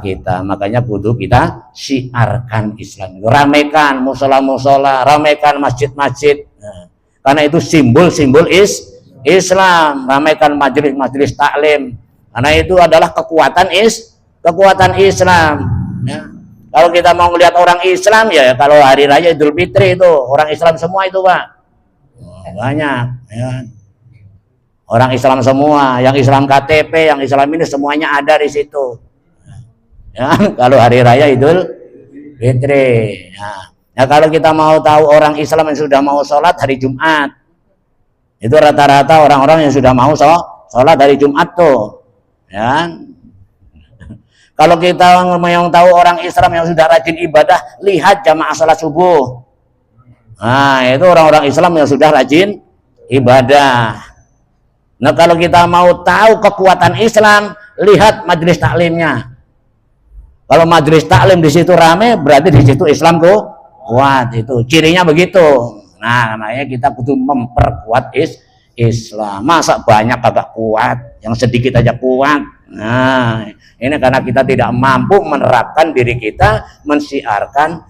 kita. Makanya kudu kita syiarkan Islam, ramaikan musola, ramaikan masjid-masjid. Nah, karena itu simbol-simbol Islam. Ramaikan majelis-majelis taklim, karena itu adalah kekuatan Islam, ya. Kalau kita mau melihat orang Islam, ya kalau hari raya Idul Fitri itu orang Islam semua itu, Pak. Banyak, ya. Orang Islam semua, yang Islam KTP, yang Islam ini semuanya ada di situ. Ya, kalau hari raya Idul Fitri. Nah, kalau kita mau tahu orang Islam yang sudah mau sholat hari Jumat, itu rata-rata orang-orang yang sudah mau sholat hari Jumat tuh, ya. Kalau kita mau tahu orang Islam yang sudah rajin ibadah, lihat jamaah sholat subuh. Nah, itu orang-orang Islam yang sudah rajin ibadah. Nah, kalau kita mau tahu kekuatan Islam, lihat majelis taklimnya. Kalau majelis taklim di situ rame, berarti di situ Islam kuat. Itu cirinya begitu. Nah, makanya kita kudu memperkuat Islam. Masa banyak kagak kuat, yang sedikit aja kuat. Nah, ini karena kita tidak mampu menerapkan diri kita mensiarkan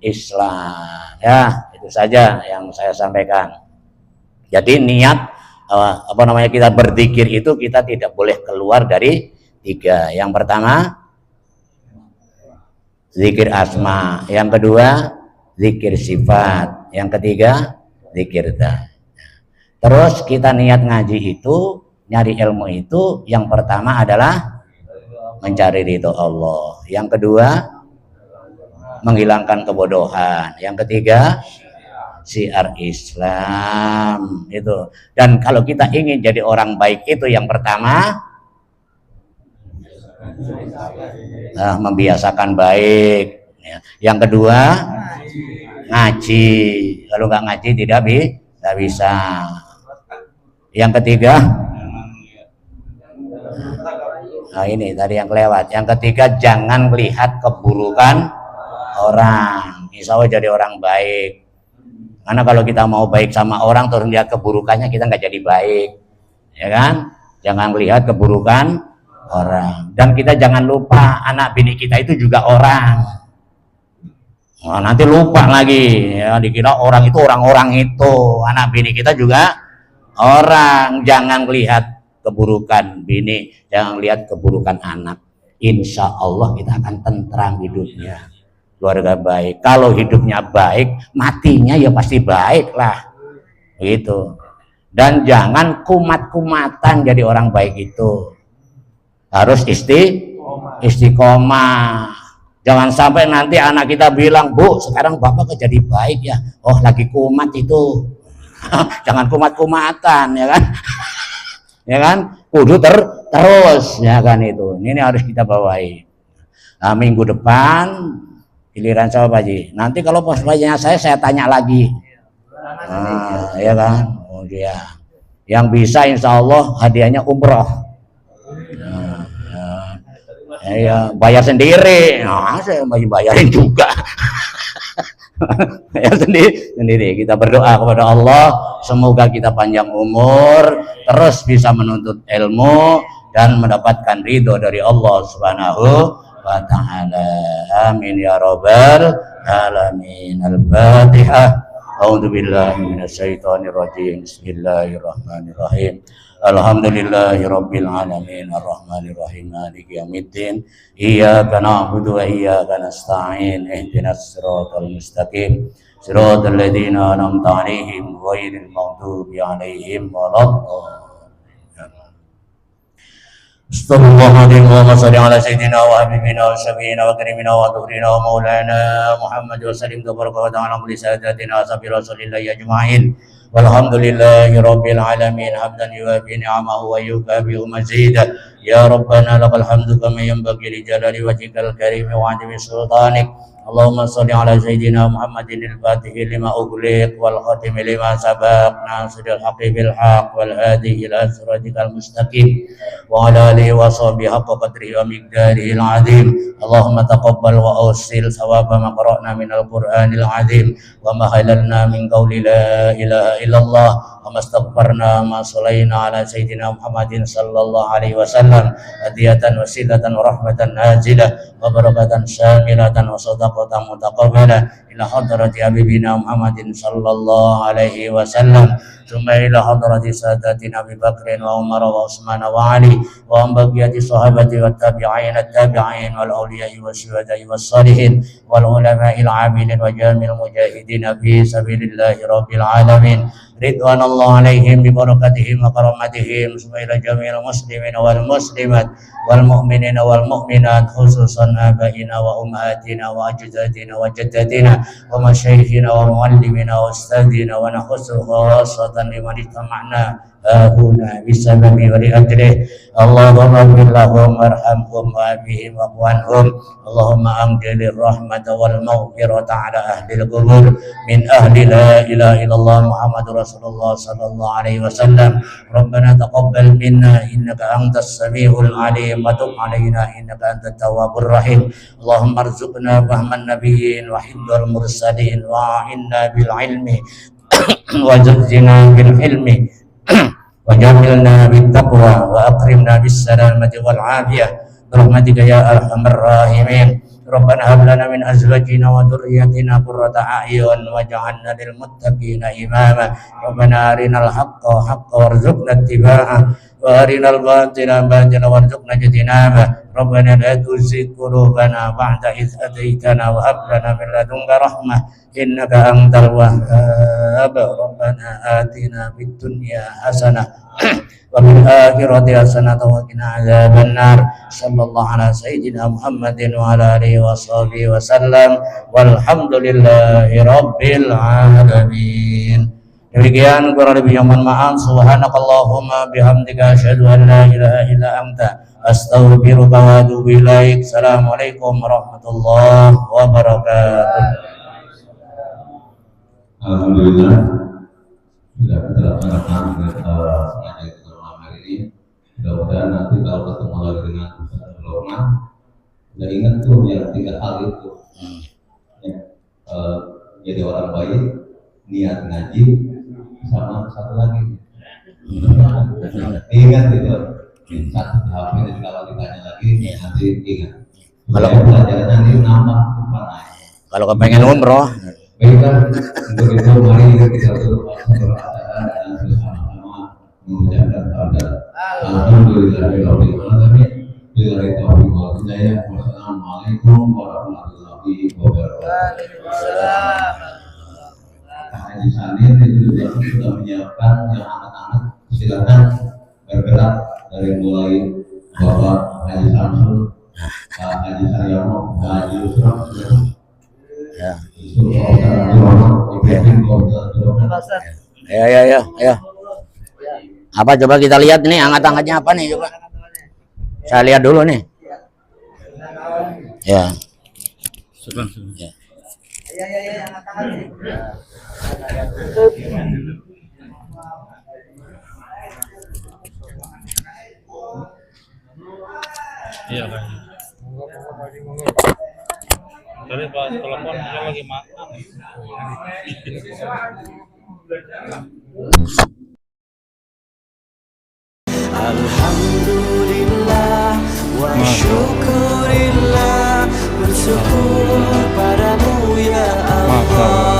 Islam. Ya, itu saja yang saya sampaikan. Jadi niat kita berzikir itu kita tidak boleh keluar dari 3. Yang pertama zikir asma, yang kedua zikir sifat, yang ketiga zikir dzat. Terus kita niat ngaji itu, nyari ilmu itu, yang pertama adalah mencari ridho Allah, yang kedua menghilangkan kebodohan, yang ketiga syiar Islam itu. Dan kalau kita ingin jadi orang baik itu yang pertama membiasakan baik. Yang kedua ngaji. Kalau nggak ngaji tidak bisa. Yang ketiga, nah ini tadi yang kelewat. Yang ketiga, jangan melihat keburukan orang. Insya Allah jadi orang baik. Karena kalau kita mau baik sama orang terus lihat keburukannya, kita nggak jadi baik, ya kan? Jangan melihat keburukan orang. Dan kita jangan lupa anak bini kita itu juga orang. Nah, nanti lupa lagi, ya, dikira orang itu orang-orang itu. Anak bini kita juga orang. Jangan lihat keburukan bini, jangan lihat keburukan anak. Insya Allah kita akan tentram hidupnya, keluarga baik. Kalau hidupnya baik, matinya ya pasti baik lah, gitu. Dan jangan kumat-kumatan jadi orang baik itu. Harus istiqomah. Jangan sampai nanti anak kita bilang, Bu, sekarang bapak kok jadi baik ya? Oh, lagi kumat itu. Jangan kumat-kumatan, ya kan? Ya kan? Kudu terus, ya kan itu. Ini harus kita bawahi. Nah, minggu depan giliran saya Pak Haji. Nanti kalau pas saya tanya lagi. Nah, ya kan? Oh dia. Yang bisa insya Allah hadiahnya umroh. Ya, bayar sendiri. Nah, saya masih bayarin juga. Bayar sendiri. Kita berdoa kepada Allah, semoga kita panjang umur, terus bisa menuntut ilmu dan mendapatkan ridho dari Allah Subhanahu wa ta'ala. Amin ya rabbal alamin. Al-Fatihah. A'udzubillahi minasyaitonirrajim. Bismillahirrahmanirrahim. Alhamdulillahirabbil alamin arrahmanir rahim maliki yaumiddin iyyaka na'budu wa iyyaka nasta'in ihdinas siratal mustaqim siratal ladzina an'amta 'alaihim ghairil maghdubi 'alaihim waladdallin. Astaghfirullahaladzim wa salli ala sayyidina wa habibina wa syafiina wa karimina wa tuhrina wa maulana Muhammad wa sallim tabaraka wa ta'ala li sadatina ashabi rasulillahi ajma'in. Walhamdulillahi rabbil alamin hamdan yuwafi ni'amahu wa yukabi'u mazidah. Ya Rabbana lakal hamdu kama yanbaghi li jalali wajhikal karim wa 'azimi sultanik. Allahumma shalli ala sayyidina Muhammadin al-Fatih lima ughliq wal khatim lima sabaq nasiril haqqi bil haqq wal hadi ila siratikal mustaqim wa ala alihi wa sahbihi haqqa qadrihi wa miqdarihi al-'azim. Allahumma taqabbal wa awsil thawaba ma qara'na minal Qur'anil 'azim wa ma halalna min qawli la ilaha illallah wa mastaghfarna ma sallaina ala sayyidina Muhammadin sallallahu alaihi wasallam hadiyatan wasilatan wa rahmatan nazilah wa barakatan syamilatan wa sadaqatan mutaqabbalah ila hadrati habibina Muhammadin sallallahu alaihi wasallam thumma ila hadrati sadatina Abi Bakrin wa Umar wa Utsman wa Ali wa ambaqiyati sahabati wa tabi'in at-tabi'in wal awliya'i wa syuhada'i was salihin wal ulama'il 'amilin wa jamil mujahidin fi sabilillahi rabbil alamin. Ridwanallahu alaihim bi barakatihim wa karamatihim ila jami'il muslimin wal muslimat wal mu'minina wal mu'minat khususan abaina wa ummahatina wa ajdadina wa jaddatina wa masyayikhina wa muallimina wa ustadzina wa nakhussu khassatan liman istama'na huna bisababi wa liajlih. Allahumma ighfir lahum warhamhum wa bihim wa qwanhum. Allahumma amdilir rahmata wal maghfirata ala ahlil qubur min ahli la ilaha illallah Muhammadur Rasulullah sallallahu alaihi wasallam. Rabbana taqabbal minna innaka antas samiul alim wa tub alaina innaka antat tawwabur rahim. Allahumma arzuqna fahman nabiyyin wa hifdzal mursalin wa inna bil ilmi wa zayyina bil ilmi wa jamilna bit taqwa wa akrimna bis salamati wal afiyah birahmatika ya arhamar rahimin. Rabbana hab lana min azwajina wa dhurriyyatina qurrata a'yun waj'alna lil muttaqina imama. Rabbana arinal haqqa haqqan warzuqna ittiba'ah وأرنا الباطل باطلا وارزقنا اجتنابه ربنا لا تزغ قلوبنا بعد إذ هديتنا وهب لنا من لدنك رحمة إنك أنت الوهاب ربنا آتنا في الدنيا حسنة وفي الآخرة حسنة وقنا عذاب النار صلى الله على سيدنا محمد وعلى آله وصحبه وسلم والحمد لله رب العالمين. Demikian kurang lebihnya mohon maaf. Subhanakallahumma bihamdika asyhadu an la ilaha illa anta astaghfiruka wa atubu ilaik. Assalamualaikum warahmatullahi wabarakatuh. Alhamdulillah sudah kita laksanakan pengajian kita malam hari ini. Mudah-mudahan nanti kalau ketemu lagi dengan Ustaz Rahman, udah ingat tuh yang 3 hal itu. Ya, jadi orang baik, niat ngaji, sama satu lagi. Ingat itu. Satu di HP jadi kalau ditanya lagi nanti ingat. Kalau pelajarannya nanti nambah mana? Kalau kepengen umroh. Baiklah, untuk itu mari kita berdoa dan bersama-sama mengucapkan alhamdulillahirabbil alamin. Billahi taufiq wal hidayah. Wassalamualaikum warahmatullahi wabarakatuh. Haji Sanin itu juga sudah menyiapkan yang anak-anak, silakan bergerak dari mulai Bapak Haji Samsul, Haji Saryono, Haji Yusra. Ya. Ayo. Apa coba kita lihat nih angkat-angkatnya apa nih coba. Saya lihat dulu nih. Ya. Ya. Iya kan. Tadi pas telepon dia lagi makan. Alhamdulillah wa syukurillah, bersyukur padamu ya Allah.